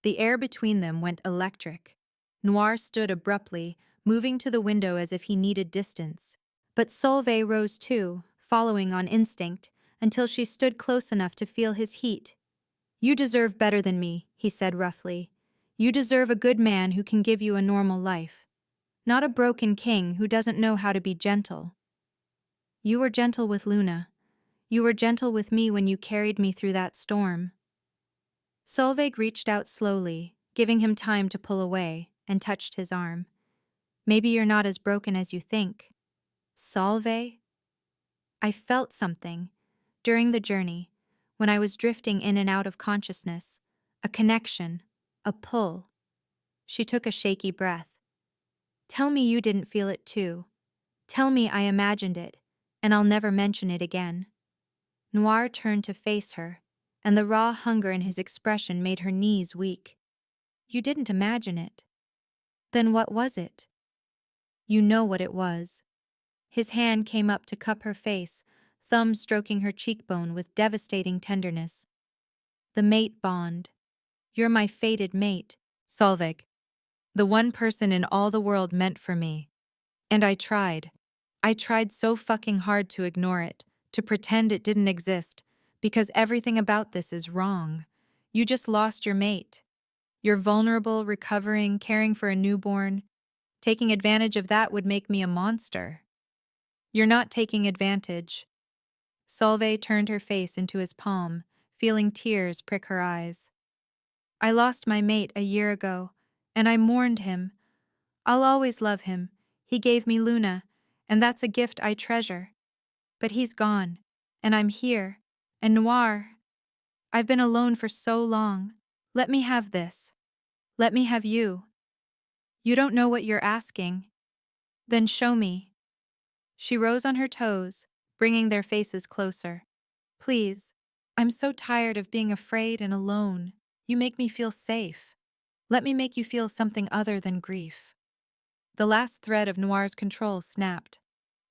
The air between them went electric. Noir stood abruptly, moving to the window as if he needed distance. But Solveig rose too, following on instinct, until she stood close enough to feel his heat. You deserve better than me, he said roughly. You deserve a good man who can give you a normal life. Not a broken king who doesn't know how to be gentle. You were gentle with Luna. You were gentle with me when you carried me through that storm. Solveig reached out slowly, giving him time to pull away, and touched his arm. Maybe you're not as broken as you think. Solveig? I felt something, during the journey, when I was drifting in and out of consciousness. A connection, a pull. She took a shaky breath. Tell me you didn't feel it too. Tell me I imagined it, and I'll never mention it again. Noir turned to face her, and the raw hunger in his expression made her knees weak. You didn't imagine it. Then what was it? You know what it was. His hand came up to cup her face, thumb stroking her cheekbone with devastating tenderness. The mate bond. You're my fated mate, Solveig. The one person in all the world meant for me. And I tried. I tried so fucking hard to ignore it, to pretend it didn't exist, because everything about this is wrong. You just lost your mate. You're vulnerable, recovering, caring for a newborn. Taking advantage of that would make me a monster. You're not taking advantage. Solveig turned her face into his palm, feeling tears prick her eyes. I lost my mate a year ago, and I mourned him. I'll always love him. He gave me Luna, and that's a gift I treasure. But he's gone, and I'm here. And Noir, I've been alone for so long. Let me have this. Let me have you. You don't know what you're asking. Then show me. She rose on her toes, bringing their faces closer. Please, I'm so tired of being afraid and alone. You make me feel safe. Let me make you feel something other than grief. The last thread of Noir's control snapped.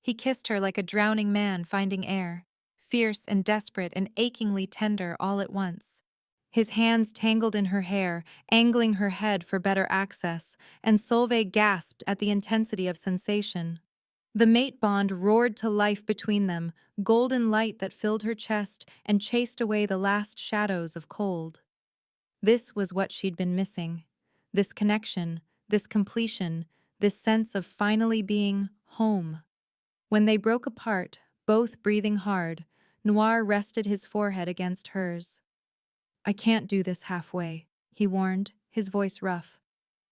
He kissed her like a drowning man finding air, fierce and desperate and achingly tender all at once. His hands tangled in her hair, angling her head for better access, and Solveig gasped at the intensity of sensation. The mate bond roared to life between them, golden light that filled her chest and chased away the last shadows of cold. This was what she'd been missing. This connection, this completion, this sense of finally being home. When they broke apart, both breathing hard, Noir rested his forehead against hers. I can't do this halfway, he warned, his voice rough.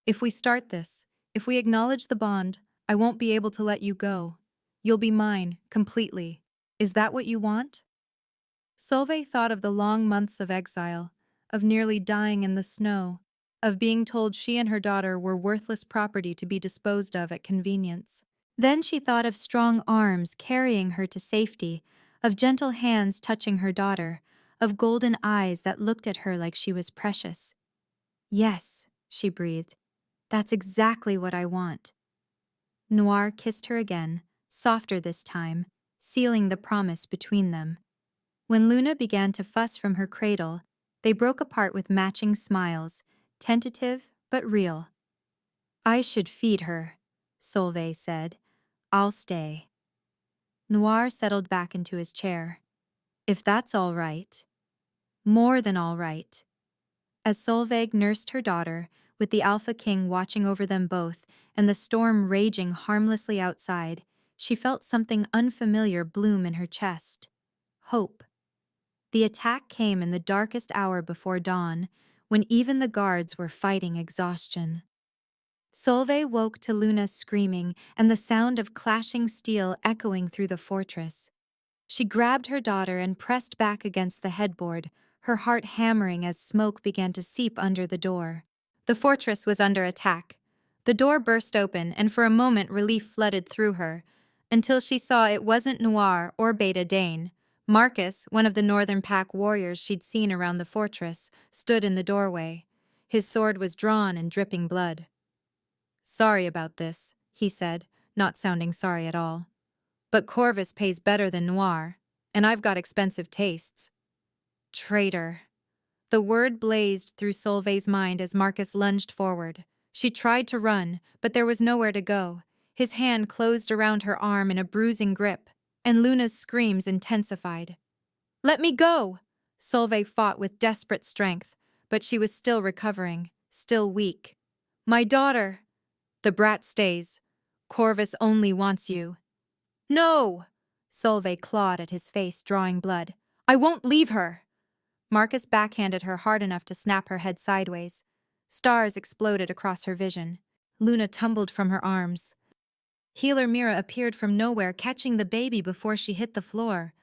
If we start this, If we acknowledge the bond, I won't be able to let you go. You'll be mine, completely. Is that what you want? Solveig thought of the long months of exile, of nearly dying in the snow, of being told she and her daughter were worthless property to be disposed of at convenience. Then she thought of strong arms carrying her to safety, of gentle hands touching her daughter, of golden eyes that looked at her like she was precious. Yes, she breathed. That's exactly what I want. Noir kissed her again, softer this time, sealing the promise between them. When Luna began to fuss from her cradle, they broke apart with matching smiles, tentative but real. I should feed her, Solveig said. I'll stay. Noir settled back into his chair. If that's all right. More than all right. As Solveig nursed her daughter, with the Alpha King watching over them both and the storm raging harmlessly outside, she felt something unfamiliar bloom in her chest. Hope. The attack came in the darkest hour before dawn, when even the guards were fighting exhaustion. Solveig woke to Luna's screaming and the sound of clashing steel echoing through the fortress. She grabbed her daughter and pressed back against the headboard, her heart hammering as smoke began to seep under the door. The fortress was under attack. The door burst open, and for a moment relief flooded through her, until she saw it wasn't Noir or Beta Dane. Marcus, one of the Northern Pack warriors she'd seen around the fortress, stood in the doorway. His sword was drawn and dripping blood. Sorry about this, he said, not sounding sorry at all. But Corvus pays better than Noir, and I've got expensive tastes. Traitor. The word blazed through Solveig's mind as Marcus lunged forward. She tried to run, but there was nowhere to go. His hand closed around her arm in a bruising grip, and Luna's screams intensified. Let me go! Solveig fought with desperate strength, but she was still recovering, still weak. My daughter! The brat stays. Corvus only wants you. No! Solveig clawed at his face, drawing blood. I won't leave her! Marcus backhanded her hard enough to snap her head sideways. Stars exploded across her vision. Luna tumbled from her arms. Healer Mira appeared from nowhere, catching the baby before she hit the floor.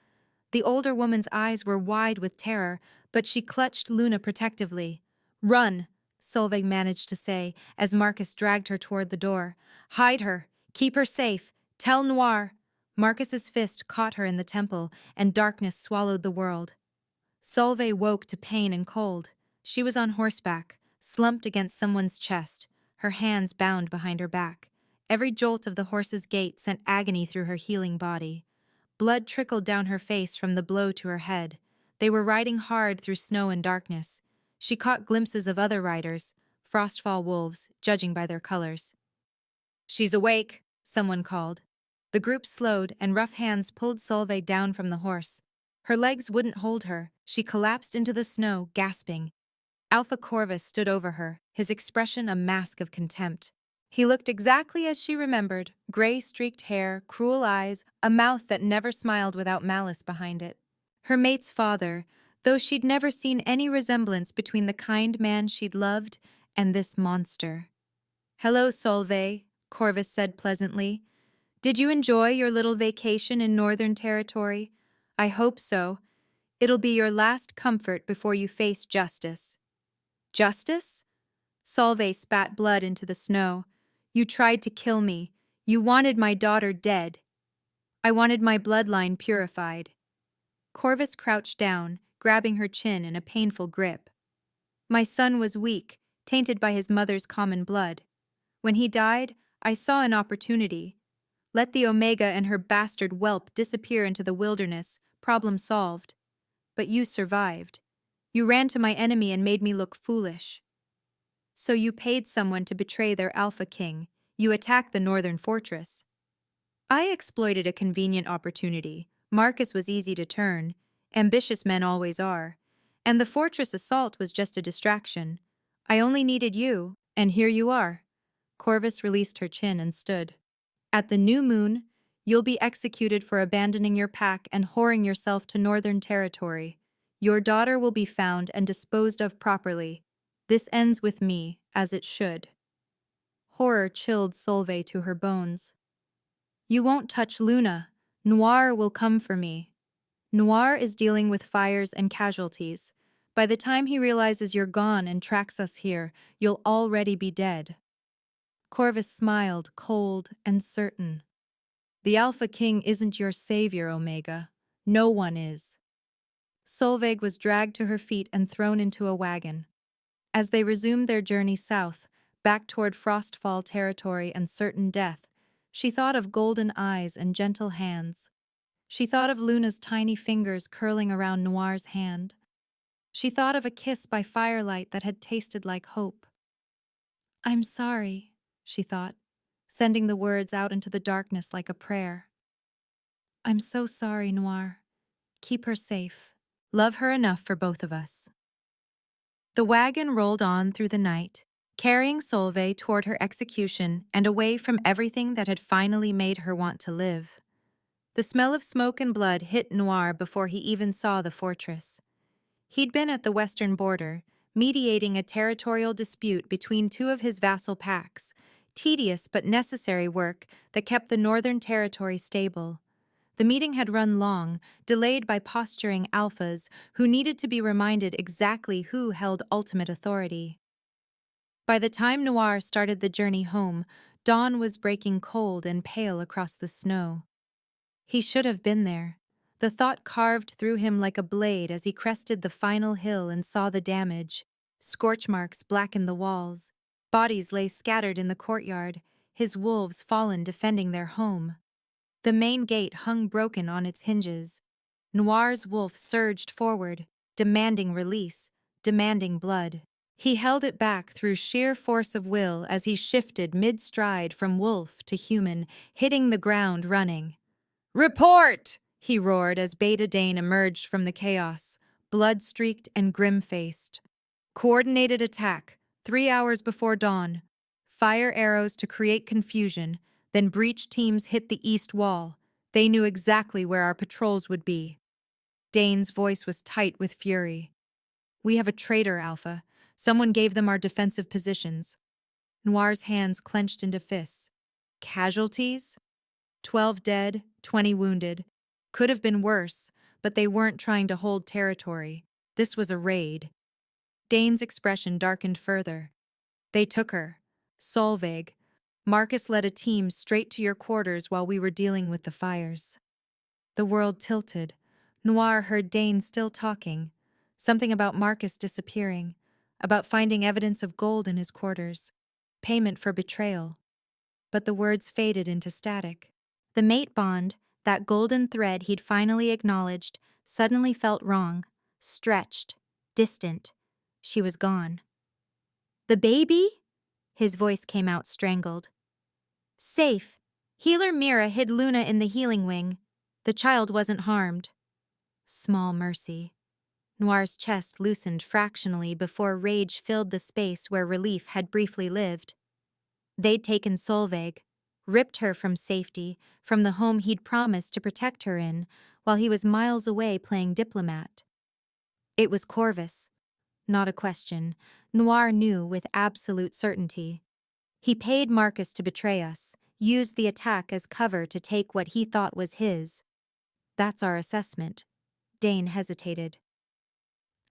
The older woman's eyes were wide with terror, but she clutched Luna protectively. Run, Solveig managed to say, as Marcus dragged her toward the door. Hide her. Keep her safe. Tell Noir. Marcus's fist caught her in the temple, and darkness swallowed the world. Solveig woke to pain and cold. She was on horseback, slumped against someone's chest, her hands bound behind her back. Every jolt of the horse's gait sent agony through her healing body. Blood trickled down her face from the blow to her head. They were riding hard through snow and darkness. She caught glimpses of other riders, Frostfall wolves, judging by their colors. She's awake, someone called. The group slowed, and rough hands pulled Solveig down from the horse. Her legs wouldn't hold her. She collapsed into the snow, gasping. Alpha Corvus stood over her, his expression a mask of contempt. He looked exactly as she remembered, gray-streaked hair, cruel eyes, a mouth that never smiled without malice behind it. Her mate's father, though she'd never seen any resemblance between the kind man she'd loved and this monster. Hello, Solveig, Corvus said pleasantly. Did you enjoy your little vacation in Northern Territory? I hope so. It'll be your last comfort before you face justice. Justice? Solveig spat blood into the snow. You tried to kill me. You wanted my daughter dead. I wanted my bloodline purified. Corvus crouched down, grabbing her chin in a painful grip. My son was weak, tainted by his mother's common blood. When he died, I saw an opportunity. Let the Omega and her bastard whelp disappear into the wilderness, problem solved. But you survived. You ran to my enemy and made me look foolish. So you paid someone to betray their Alpha King. You attacked the northern fortress. I exploited a convenient opportunity. Marcus was easy to turn. Ambitious men always are. And the fortress assault was just a distraction. I only needed you, and here you are. Corvus released her chin and stood. At the new moon, you'll be executed for abandoning your pack and whoring yourself to Northern Territory. Your daughter will be found and disposed of properly. This ends with me, as it should. Horror chilled Solvay to her bones. You won't touch Luna. Noir will come for me. Noir is dealing with fires and casualties. By the time he realizes you're gone and tracks us here, you'll already be dead. Corvus smiled, cold and certain. The Alpha King isn't your savior, Omega. No one is. Solveig was dragged to her feet and thrown into a wagon. As they resumed their journey south, back toward Frostfall territory and certain death, she thought of golden eyes and gentle hands. She thought of Luna's tiny fingers curling around Noir's hand. She thought of a kiss by firelight that had tasted like hope. I'm sorry, she thought, sending the words out into the darkness like a prayer. I'm so sorry, Noir. Keep her safe. Love her enough for both of us. The wagon rolled on through the night, carrying Solveig toward her execution and away from everything that had finally made her want to live. The smell of smoke and blood hit Noir before he even saw the fortress. He'd been at the western border, mediating a territorial dispute between two of his vassal packs, tedious but necessary work that kept the Northern Territory stable. The meeting had run long, delayed by posturing alphas who needed to be reminded exactly who held ultimate authority. By the time Noir started the journey home, dawn was breaking cold and pale across the snow. He should have been there. The thought carved through him like a blade as he crested the final hill and saw the damage. Scorch marks blackened the walls. Bodies lay scattered in the courtyard, his wolves fallen defending their home. The main gate hung broken on its hinges. Noir's wolf surged forward, demanding release, demanding blood. He held it back through sheer force of will as he shifted mid-stride from wolf to human, hitting the ground running. "Report!" he roared as Beta Dane emerged from the chaos, blood-streaked and grim-faced. Coordinated attack, 3 hours before dawn. Fire arrows to create confusion, then breach teams hit the east wall. They knew exactly where our patrols would be. Dane's voice was tight with fury. We have a traitor, Alpha. Someone gave them our defensive positions. Noir's hands clenched into fists. Casualties? 12 dead, 20 wounded. Could have been worse, but they weren't trying to hold territory. This was a raid. Dane's expression darkened further. They took her. Solveig. Marcus led a team straight to your quarters while we were dealing with the fires. The world tilted. Noir heard Dane still talking. Something about Marcus disappearing. About finding evidence of gold in his quarters. Payment for betrayal. But the words faded into static. The mate bond, that golden thread he'd finally acknowledged, suddenly felt wrong. Stretched. Distant. She was gone. The baby? His voice came out strangled. Safe. Healer Mira hid Luna in the healing wing. The child wasn't harmed. Small mercy. Noir's chest loosened fractionally before rage filled the space where relief had briefly lived. They'd taken Solveig, ripped her from safety, from the home he'd promised to protect her in, while he was miles away playing diplomat. It was Corvus. Not a question. Noir knew with absolute certainty. He paid Marcus to betray us, used the attack as cover to take what he thought was his. That's our assessment. Dane hesitated.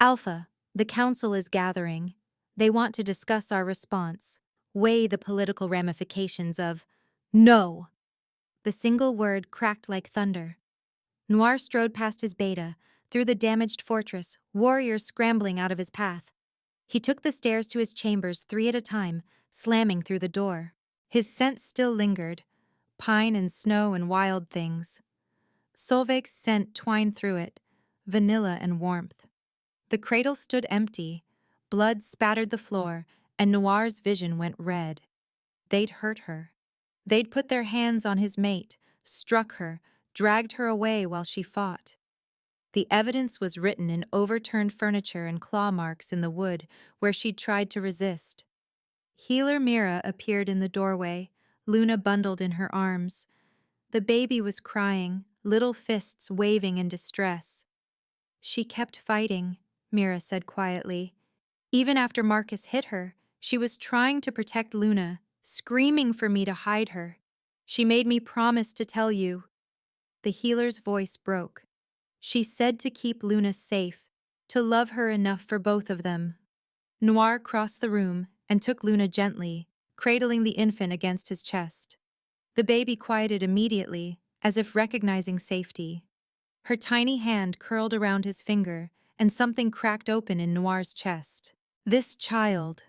Alpha, the council is gathering. They want to discuss our response, weigh the political ramifications of no. The single word cracked like thunder. Noir strode past his beta, through the damaged fortress, warriors scrambling out of his path. He took the stairs to his chambers 3 at a time, slamming through the door. His scent still lingered, pine and snow and wild things. Solveig's scent twined through it, vanilla and warmth. The cradle stood empty, blood spattered the floor, and Noir's vision went red. They'd hurt her. They'd put their hands on his mate, struck her, dragged her away while she fought. The evidence was written in overturned furniture and claw marks in the wood where she'd tried to resist. Healer Mira appeared in the doorway, Luna bundled in her arms. The baby was crying, little fists waving in distress. She kept fighting, Mira said quietly. Even after Marcus hit her, she was trying to protect Luna, screaming for me to hide her. She made me promise to tell you. The healer's voice broke. She said to keep Luna safe, to love her enough for both of them. Noir crossed the room and took Luna gently, cradling the infant against his chest. The baby quieted immediately, as if recognizing safety. Her tiny hand curled around his finger, and something cracked open in Noir's chest. This child.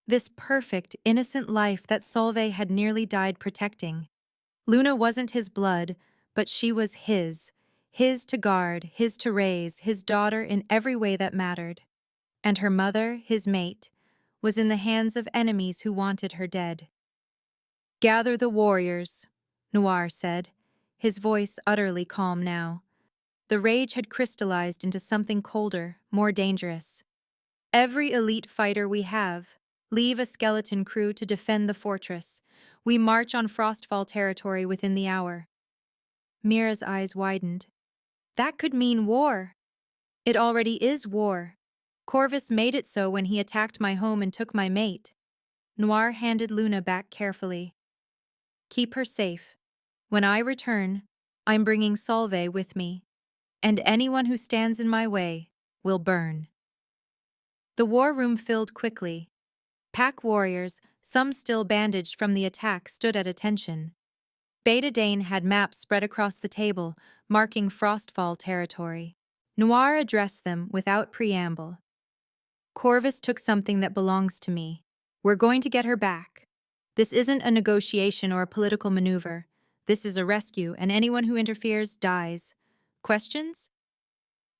This perfect, innocent life that Solveig had nearly died protecting. Luna wasn't his blood, but she was his. His to guard, his to raise, his daughter in every way that mattered. And her mother, his mate, was in the hands of enemies who wanted her dead. "Gather the warriors," Noir said, his voice utterly calm now. The rage had crystallized into something colder, more dangerous. "Every elite fighter we have, leave a skeleton crew to defend the fortress. We march on Frostfall territory within the hour." Mira's eyes widened. That could mean war. It already is war. Corvus made it so when he attacked my home and took my mate. Noir handed Luna back carefully. "Keep her safe. When I return, I'm bringing Solveig with me, and anyone who stands in my way will burn." The war room filled quickly. Pack warriors, some still bandaged from the attack, stood at attention. Beta Dane had maps spread across the table, marking Frostfall territory. Noir addressed them without preamble. "Corvus took something that belongs to me. We're going to get her back. This isn't a negotiation or a political maneuver. This is a rescue, and anyone who interferes dies. Questions?"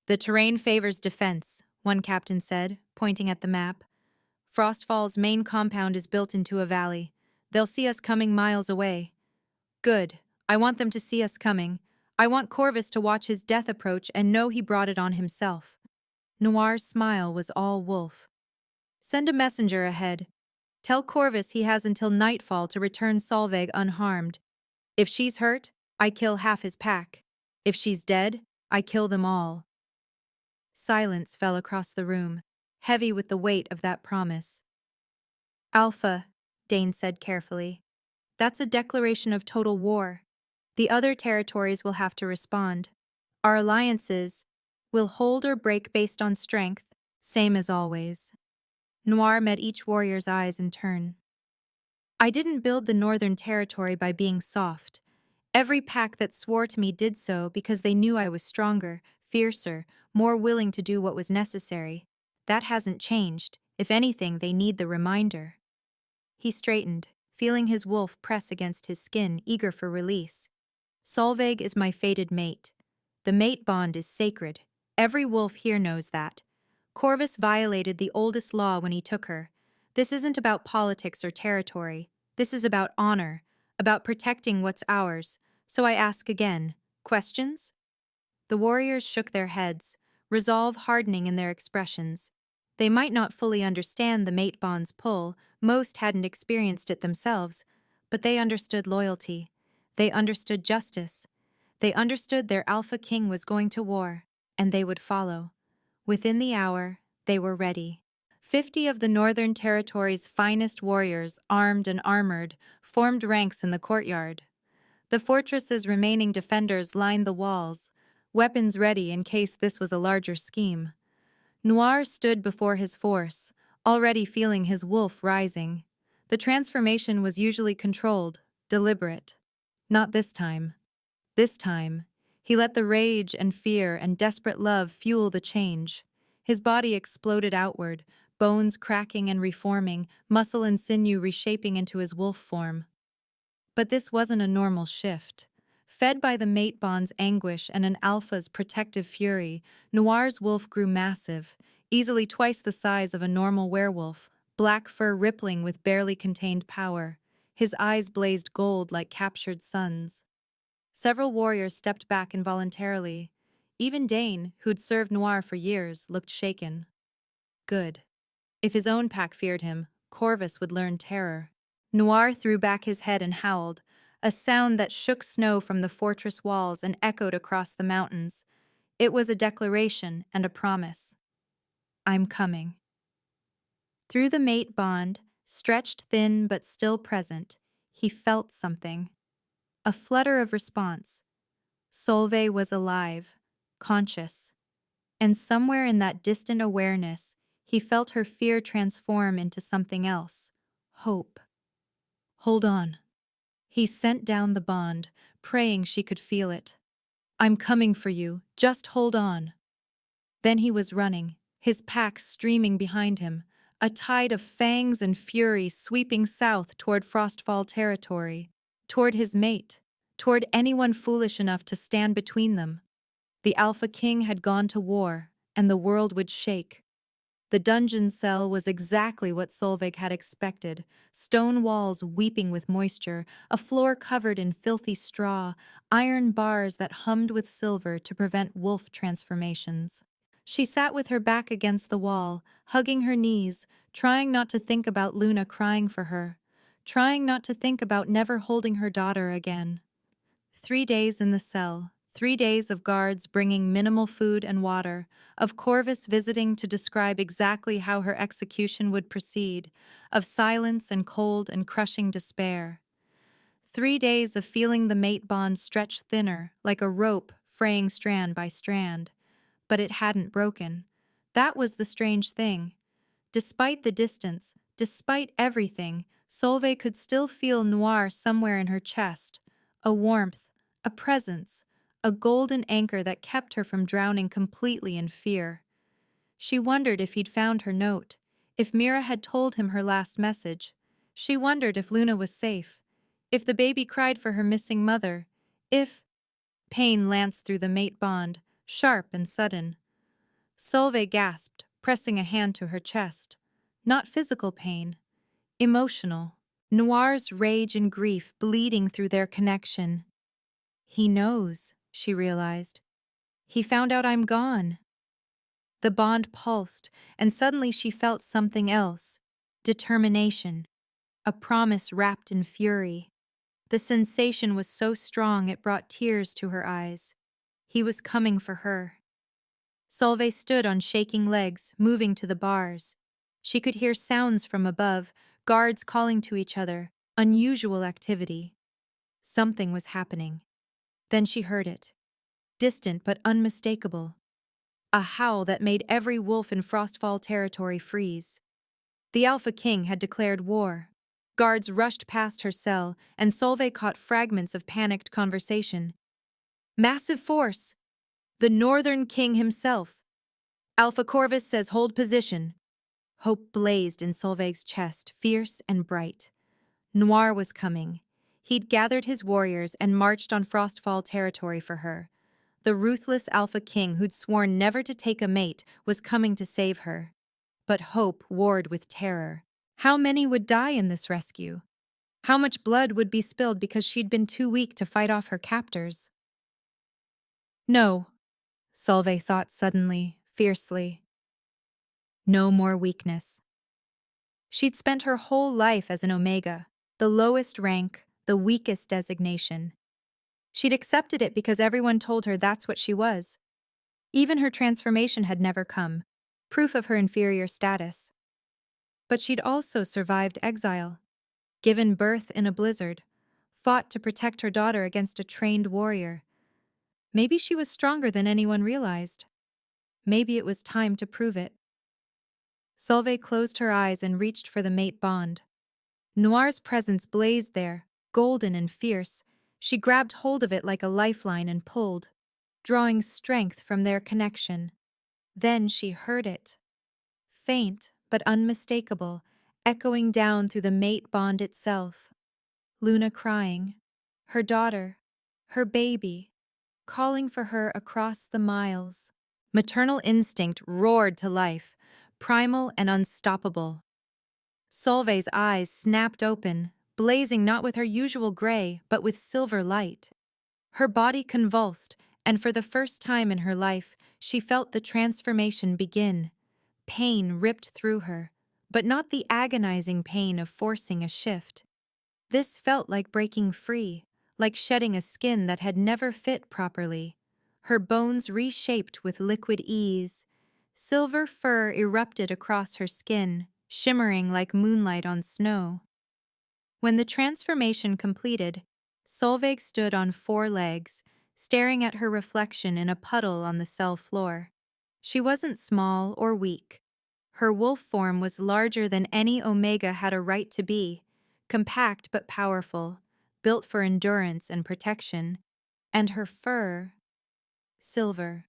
"The terrain favors defense," one captain said, pointing at the map. "Frostfall's main compound is built into a valley. They'll see us coming miles away." "Good. I want them to see us coming. I want Corvus to watch his death approach and know he brought it on himself." Noir's smile was all wolf. "Send a messenger ahead. Tell Corvus he has until nightfall to return Solveig unharmed. If she's hurt, I kill half his pack. If she's dead, I kill them all." Silence fell across the room, heavy with the weight of that promise. "Alpha," Dane said carefully. "That's a declaration of total war. The other territories will have to respond. Our alliances will hold or break based on strength, same as always." Noir met each warrior's eyes in turn. "I didn't build the Northern Territory by being soft. Every pack that swore to me did so because they knew I was stronger, fiercer, more willing to do what was necessary. That hasn't changed. If anything, they need the reminder." He straightened, feeling his wolf press against his skin, eager for release. "Solveig is my fated mate. The mate bond is sacred. Every wolf here knows that. Corvus violated the oldest law when he took her. This isn't about politics or territory. This is about honor, about protecting what's ours. So I ask again, questions?" The warriors shook their heads, resolve hardening in their expressions. They might not fully understand the mate bond's pull, most hadn't experienced it themselves, but they understood loyalty. They understood justice. They understood their Alpha King was going to war, and they would follow. Within the hour, they were ready. 50 of the Northern Territory's finest warriors, armed and armored, formed ranks in the courtyard. The fortress's remaining defenders lined the walls, weapons ready in case this was a larger scheme. Noir stood before his force, already feeling his wolf rising. The transformation was usually controlled, deliberate. Not this time. This time, he let the rage and fear and desperate love fuel the change. His body exploded outward, bones cracking and reforming, muscle and sinew reshaping into his wolf form. But this wasn't a normal shift. Fed by the mate bond's anguish and an alpha's protective fury, Noir's wolf grew massive, easily twice the size of a normal werewolf, black fur rippling with barely contained power. His eyes blazed gold like captured suns. Several warriors stepped back involuntarily. Even Dane, who'd served Noir for years, looked shaken. Good. If his own pack feared him, Corvus would learn terror. Noir threw back his head and howled, a sound that shook snow from the fortress walls and echoed across the mountains. It was a declaration and a promise. "I'm coming." Through the mate bond, Stretched thin but still present, he felt something. A flutter of response. Solveig was alive, conscious, and somewhere in that distant awareness, he felt her fear transform into something else. Hope. Hold on. He sent down the bond, praying she could feel it. I'm coming for you, just hold on. Then he was running, his pack streaming behind him, a tide of fangs and fury sweeping south toward Frostfall territory, toward his mate, toward anyone foolish enough to stand between them. The Alpha King had gone to war, and the world would shake. The dungeon cell was exactly what Solveig had expected, stone walls weeping with moisture, a floor covered in filthy straw, iron bars that hummed with silver to prevent wolf transformations. She sat with her back against the wall, hugging her knees, trying not to think about Luna crying for her, trying not to think about never holding her daughter again. 3 days in the cell, 3 days of guards bringing minimal food and water, of Corvus visiting to describe exactly how her execution would proceed, of silence and cold and crushing despair. 3 days of feeling the mate bond stretch thinner, like a rope fraying strand by strand. But it hadn't broken. That was the strange thing. Despite the distance, despite everything, Solveig could still feel Noir somewhere in her chest, a warmth, a presence, a golden anchor that kept her from drowning completely in fear. She wondered if he'd found her note, if Mira had told him her last message. She wondered if Luna was safe, if the baby cried for her missing mother, if— Pain lanced through the mate bond, sharp and sudden. Solveig gasped, pressing a hand to her chest. Not physical pain, emotional. Noir's rage and grief bleeding through their connection. He knows, she realized. He found out I'm gone. The bond pulsed, and suddenly she felt something else. Determination. A promise wrapped in fury. The sensation was so strong it brought tears to her eyes. He was coming for her. Solveig stood on shaking legs, moving to the bars. She could hear sounds from above, guards calling to each other, unusual activity. Something was happening. Then she heard it. Distant but unmistakable. A howl that made every wolf in Frostfall territory freeze. The Alpha King had declared war. Guards rushed past her cell, and Solveig caught fragments of panicked conversation. Massive force! The Northern King himself! Alpha Corvus says hold position. Hope blazed in Solveig's chest, fierce and bright. Noir was coming. He'd gathered his warriors and marched on Frostfall territory for her. The ruthless Alpha King who'd sworn never to take a mate was coming to save her. But hope warred with terror. How many would die in this rescue? How much blood would be spilled because she'd been too weak to fight off her captors? No, Solveig thought suddenly, fiercely. No more weakness. She'd spent her whole life as an Omega, the lowest rank, the weakest designation. She'd accepted it because everyone told her that's what she was. Even her transformation had never come, proof of her inferior status. But she'd also survived exile, given birth in a blizzard, fought to protect her daughter against a trained warrior. Maybe she was stronger than anyone realized. Maybe it was time to prove it. Solveig closed her eyes and reached for the mate bond. Noir's presence blazed there, golden and fierce. She grabbed hold of it like a lifeline and pulled, drawing strength from their connection. Then she heard it. Faint but unmistakable, echoing down through the mate bond itself. Luna crying. Her daughter. Her baby. Calling for her across the miles. Maternal instinct roared to life, primal and unstoppable. Solveig's eyes snapped open, blazing not with her usual gray, but with silver light. Her body convulsed, and for the first time in her life, she felt the transformation begin. Pain ripped through her, but not the agonizing pain of forcing a shift. This felt like breaking free, like shedding a skin that had never fit properly. Her bones reshaped with liquid ease. Silver fur erupted across her skin, shimmering like moonlight on snow. When the transformation completed, Solveig stood on 4 legs, staring at her reflection in a puddle on the cell floor. She wasn't small or weak. Her wolf form was larger than any Omega had a right to be, compact but powerful, built for endurance and protection. And her fur, silver,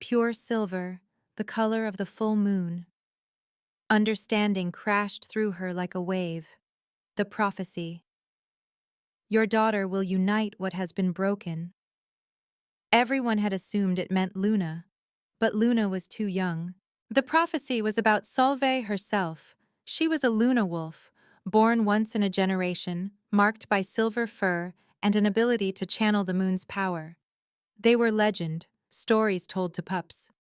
pure silver, the color of the full moon. Understanding crashed through her like a wave. The prophecy. Your daughter will unite what has been broken. Everyone had assumed it meant Luna, but Luna was too young. The prophecy was about Solveig herself. She was a Luna wolf, born once in a generation, marked by silver fur and an ability to channel the moon's power. They were legend, stories told to pups.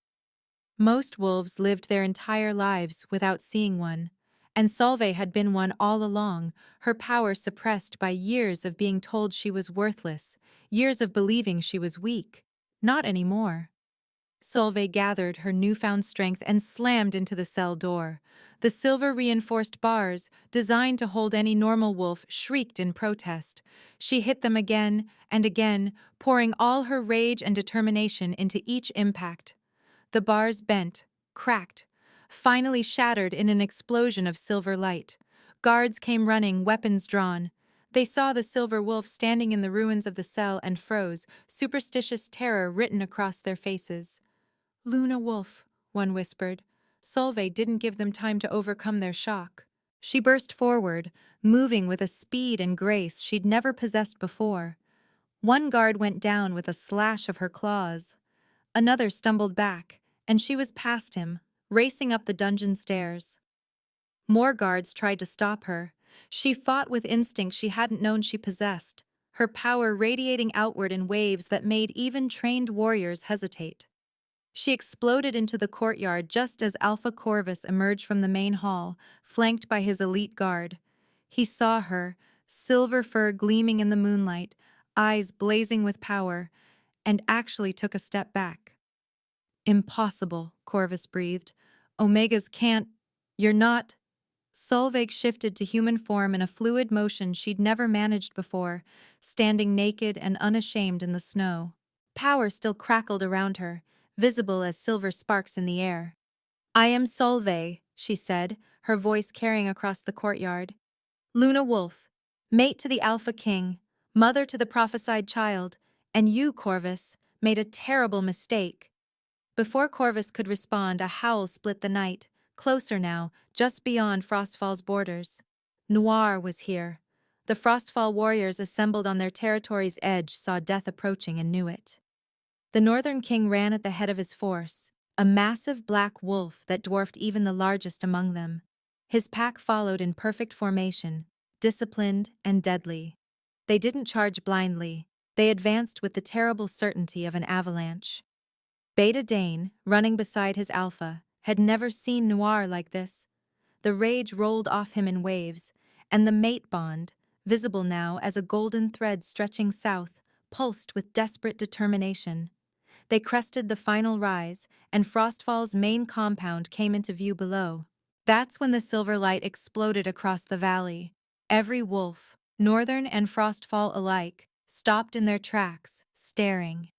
Most wolves lived their entire lives without seeing one, and Solveig had been one all along, her power suppressed by years of being told she was worthless, years of believing she was weak. Not anymore. Solveig gathered her newfound strength and slammed into the cell door. The silver-reinforced bars, designed to hold any normal wolf, shrieked in protest. She hit them again and again, pouring all her rage and determination into each impact. The bars bent, cracked, finally shattered in an explosion of silver light. Guards came running, weapons drawn. They saw the silver wolf standing in the ruins of the cell and froze, superstitious terror written across their faces. Luna Wolf, one whispered. Solveig didn't give them time to overcome their shock. She burst forward, moving with a speed and grace she'd never possessed before. One guard went down with a slash of her claws. Another stumbled back, and she was past him, racing up the dungeon stairs. More guards tried to stop her. She fought with instinct she hadn't known she possessed, her power radiating outward in waves that made even trained warriors hesitate. She exploded into the courtyard just as Alpha Corvus emerged from the main hall, flanked by his elite guard. He saw her, silver fur gleaming in the moonlight, eyes blazing with power, and actually took a step back. Impossible, Corvus breathed. Omegas can't. You're not. Solveig shifted to human form in a fluid motion she'd never managed before, standing naked and unashamed in the snow. Power still crackled around her, visible as silver sparks in the air. I am Solveig, she said, her voice carrying across the courtyard. Luna Wolf, mate to the Alpha King, mother to the prophesied child, and you, Corvus, made a terrible mistake. Before Corvus could respond, a howl split the night, closer now, just beyond Frostfall's borders. Noir was here. The Frostfall warriors assembled on their territory's edge saw death approaching and knew it. The Northern King ran at the head of his force, a massive black wolf that dwarfed even the largest among them. His pack followed in perfect formation, disciplined and deadly. They didn't charge blindly, they advanced with the terrible certainty of an avalanche. Beta Dane, running beside his alpha, had never seen Noir like this. The rage rolled off him in waves, and the mate bond, visible now as a golden thread stretching south, pulsed with desperate determination. They crested the final rise, and Frostfall's main compound came into view below. That's when the silver light exploded across the valley. Every wolf, Northern and Frostfall alike, stopped in their tracks, staring.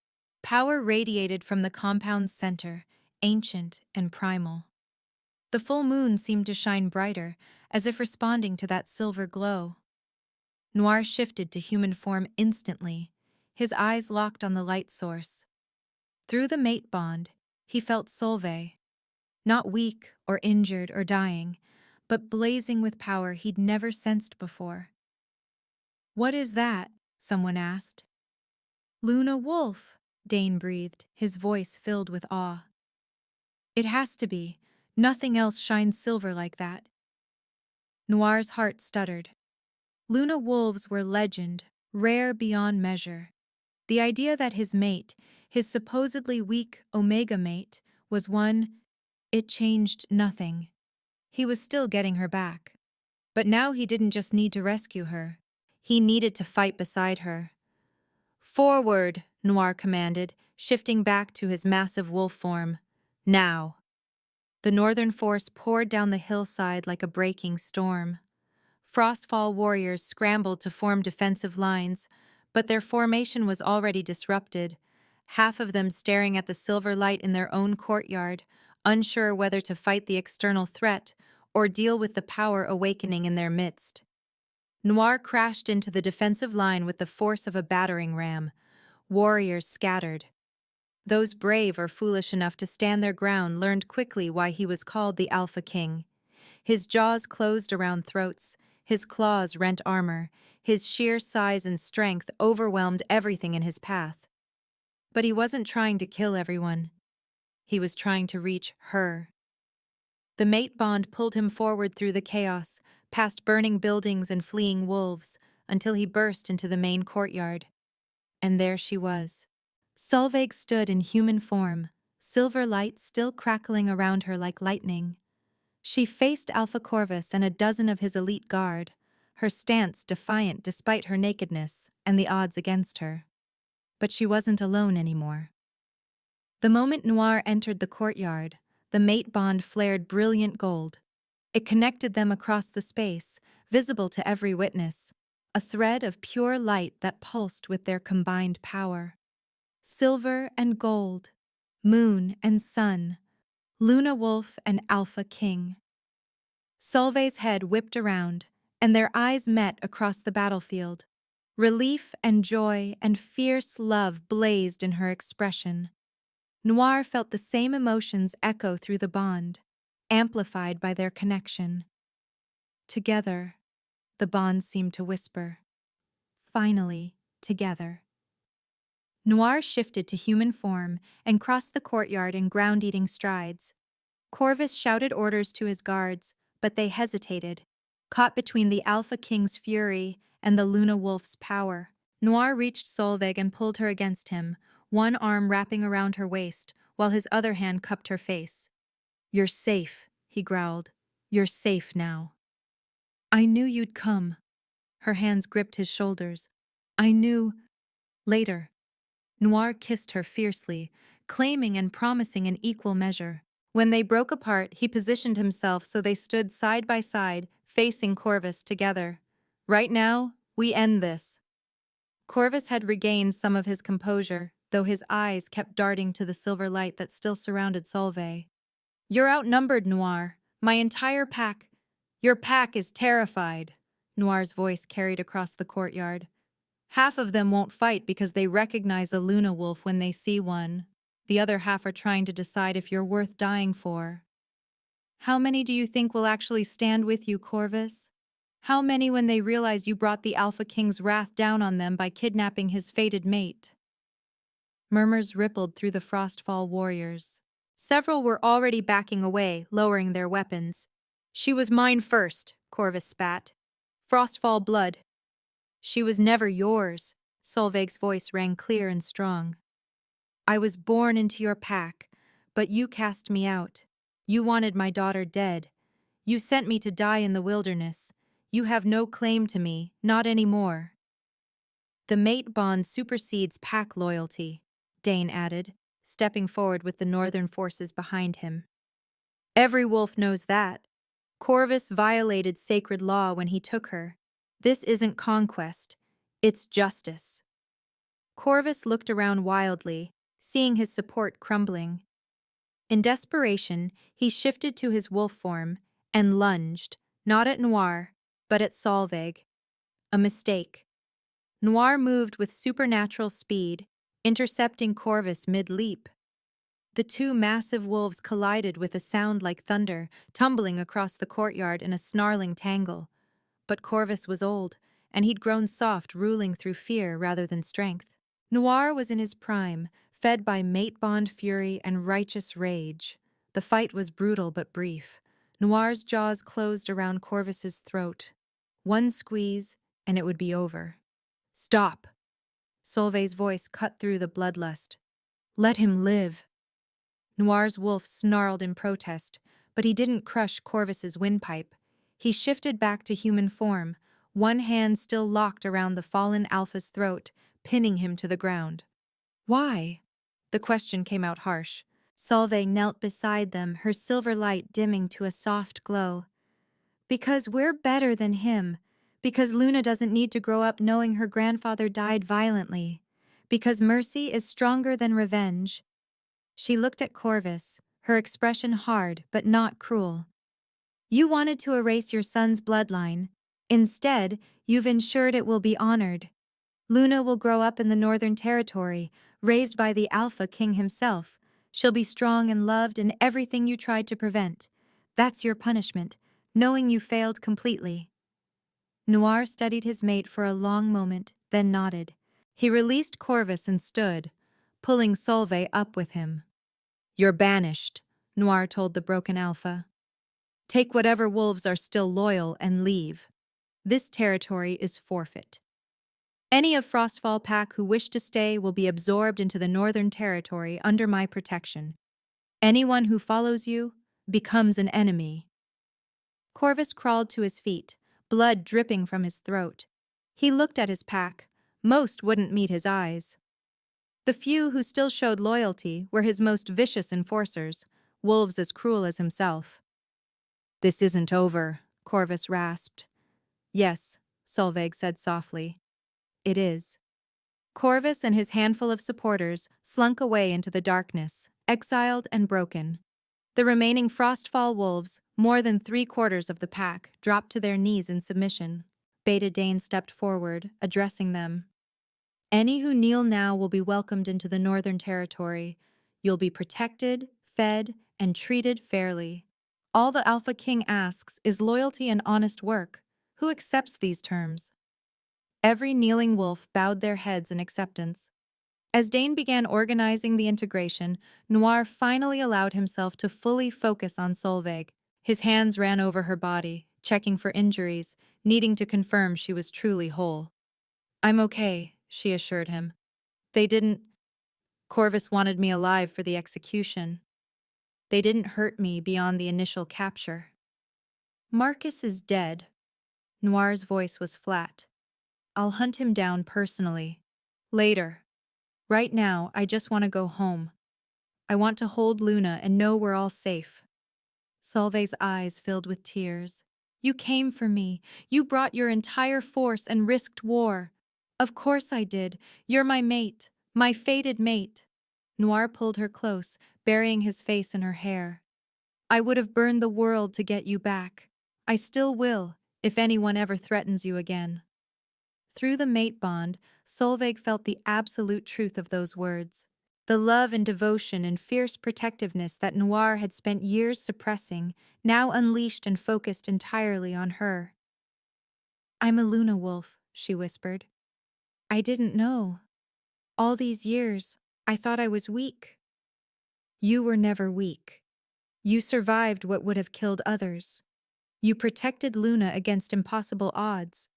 Power radiated from the compound's center, ancient and primal. The full moon seemed to shine brighter, as if responding to that silver glow. Noir shifted to human form instantly, his eyes locked on the light source. Through the mate bond, he felt Solveig, not weak or injured or dying, but blazing with power he'd never sensed before. What is that? Someone asked. Luna Wolf, Dane breathed, his voice filled with awe. It has to be. Nothing else shines silver like that. Noir's heart stuttered. Luna wolves were legend, rare beyond measure. The idea that his mate, his supposedly weak Omega mate, was one, it changed nothing. He was still getting her back. But now he didn't just need to rescue her. He needed to fight beside her. Forward, Noir commanded, shifting back to his massive wolf form. Now. The northern force poured down the hillside like a breaking storm. Frostfall warriors scrambled to form defensive lines, but their formation was already disrupted, half of them staring at the silver light in their own courtyard, unsure whether to fight the external threat or deal with the power awakening in their midst. Noir crashed into the defensive line with the force of a battering ram. Warriors scattered. Those brave or foolish enough to stand their ground learned quickly why he was called the Alpha King. His jaws closed around throats, his claws rent armor, his sheer size and strength overwhelmed everything in his path. But he wasn't trying to kill everyone. He was trying to reach her. The mate bond pulled him forward through the chaos, past burning buildings and fleeing wolves, until he burst into the main courtyard. And there she was. Solveig stood in human form, silver light still crackling around her like lightning. She faced Alpha Corvus and a dozen of his elite guard, her stance defiant despite her nakedness and the odds against her. But she wasn't alone anymore. The moment Noir entered the courtyard, the mate bond flared brilliant gold. It connected them across the space, visible to every witness, a thread of pure light that pulsed with their combined power. Silver and gold, moon and sun, Luna Wolf and Alpha King. Solveig's head whipped around, and their eyes met across the battlefield. Relief and joy and fierce love blazed in her expression. Noir felt the same emotions echo through the bond, amplified by their connection. Together, the bond seemed to whisper. Finally, together. Noir shifted to human form and crossed the courtyard in ground-eating strides. Corvus shouted orders to his guards, but they hesitated, caught between the Alpha King's fury and the Luna Wolf's power. Noir reached Solveig and pulled her against him, one arm wrapping around her waist, while his other hand cupped her face. "You're safe," he growled. "You're safe now." "I knew you'd come." Her hands gripped his shoulders. "I knew—" Later. Noir kissed her fiercely, claiming and promising an equal measure. When they broke apart, he positioned himself so they stood side by side, facing Corvus together. "Right now, we end this." Corvus had regained some of his composure, though his eyes kept darting to the silver light that still surrounded Solveig. "You're outnumbered, Noir. My entire pack—" "Your pack is terrified," Noir's voice carried across the courtyard. "Half of them won't fight because they recognize a Luna Wolf when they see one. The other half are trying to decide if you're worth dying for." "How many do you think will actually stand with you, Corvus? How many when they realize you brought the Alpha King's wrath down on them by kidnapping his fated mate?" Murmurs rippled through the Frostfall warriors. Several were already backing away, lowering their weapons. "She was mine first," Corvus spat. "Frostfall blood." "She was never yours," Solveig's voice rang clear and strong. "I was born into your pack, but you cast me out. You wanted my daughter dead. You sent me to die in the wilderness. You have no claim to me, not anymore." "The mate bond supersedes pack loyalty," Dane added, stepping forward with the northern forces behind him. "Every wolf knows that. Corvus violated sacred law when he took her. This isn't conquest, it's justice." Corvus looked around wildly, seeing his support crumbling. In desperation, he shifted to his wolf form and lunged, not at Noir, but at Solveig. A mistake. Noir moved with supernatural speed, intercepting Corvus mid-leap. The two massive wolves collided with a sound like thunder, tumbling across the courtyard in a snarling tangle. But Corvus was old, and he'd grown soft, ruling through fear rather than strength. Noir was in his prime, fed by mate bond fury and righteous rage. The fight was brutal but brief. Noir's jaws closed around Corvus's throat. One squeeze, and it would be over. "Stop!" Solveig's voice cut through the bloodlust. "Let him live." Noir's wolf snarled in protest, but he didn't crush Corvus's windpipe. He shifted back to human form, one hand still locked around the fallen Alpha's throat, pinning him to the ground. "Why?" The question came out harsh. Solveig knelt beside them, her silver light dimming to a soft glow. Because we're better than him. Because Luna doesn't need to grow up knowing her grandfather died violently. Because mercy is stronger than revenge. She looked at Corvus, her expression hard but not cruel. You wanted to erase your son's bloodline. Instead, you've ensured it will be honored. Luna will grow up in the Northern Territory, raised by the Alpha King himself. She'll be strong and loved in everything you tried to prevent. That's your punishment, knowing you failed completely. Noir studied his mate for a long moment, then nodded. He released Corvus and stood, pulling Solveig up with him. You're banished, Noir told the broken Alpha. Take whatever wolves are still loyal and leave. This territory is forfeit. Any of Frostfall Pack who wish to stay will be absorbed into the Northern Territory under my protection. Anyone who follows you becomes an enemy. Corvus crawled to his feet, blood dripping from his throat. He looked at his pack. Most wouldn't meet his eyes. The few who still showed loyalty were his most vicious enforcers, wolves as cruel as himself. This isn't over, Corvus rasped. Yes, Solveig said softly. It is. Corvus and his handful of supporters slunk away into the darkness, exiled and broken. The remaining Frostfall wolves, more than 3/4 of the pack, dropped to their knees in submission. Beta Dane stepped forward, addressing them. Any who kneel now will be welcomed into the Northern Territory. You'll be protected, fed, and treated fairly. All the Alpha King asks is loyalty and honest work. Who accepts these terms? Every kneeling wolf bowed their heads in acceptance. As Dane began organizing the integration, Noir finally allowed himself to fully focus on Solveig. His hands ran over her body, checking for injuries, needing to confirm she was truly whole. I'm okay, she assured him. They didn't. Corvus wanted me alive for the execution. They didn't hurt me beyond the initial capture. Marcus is dead. Noir's voice was flat. I'll hunt him down personally. Later. Right now, I just want to go home. I want to hold Luna and know we're all safe. Solveig's eyes filled with tears. You came for me. You brought your entire force and risked war. Of course I did. You're my mate. My fated mate. Noir pulled her close, burying his face in her hair. I would have burned the world to get you back. I still will, if anyone ever threatens you again. Through the mate bond, Solveig felt the absolute truth of those words. The love and devotion and fierce protectiveness that Noir had spent years suppressing, now unleashed and focused entirely on her. I'm a Luna wolf, she whispered. I didn't know. All these years, I thought I was weak. You were never weak. You survived what would have killed others. You protected Luna against impossible odds.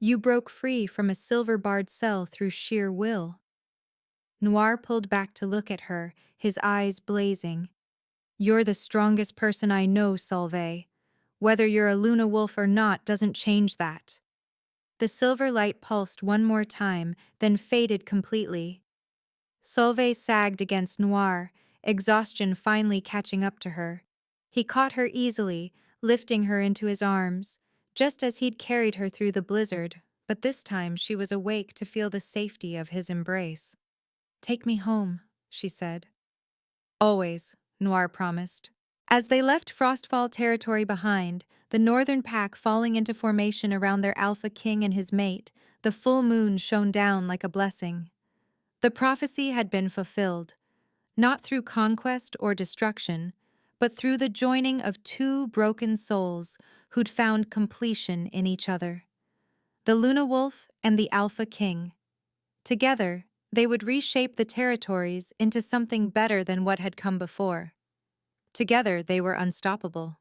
You broke free from a silver-barred cell through sheer will. Noir pulled back to look at her, his eyes blazing. You're the strongest person I know, Solveig. Whether you're a Luna wolf or not doesn't change that. The silver light pulsed one more time, then faded completely. Solveig sagged against Noir, exhaustion finally catching up to her. He caught her easily, lifting her into his arms, just as he'd carried her through the blizzard, but this time she was awake to feel the safety of his embrace. Take me home, she said. Always, Noir promised. As they left Frostfall territory behind, the Northern Pack falling into formation around their Alpha King and his mate, the full moon shone down like a blessing. The prophecy had been fulfilled, not through conquest or destruction, but through the joining of two broken souls who'd found completion in each other. The Luna Wolf and the Alpha King. Together, they would reshape the territories into something better than what had come before. Together, they were unstoppable.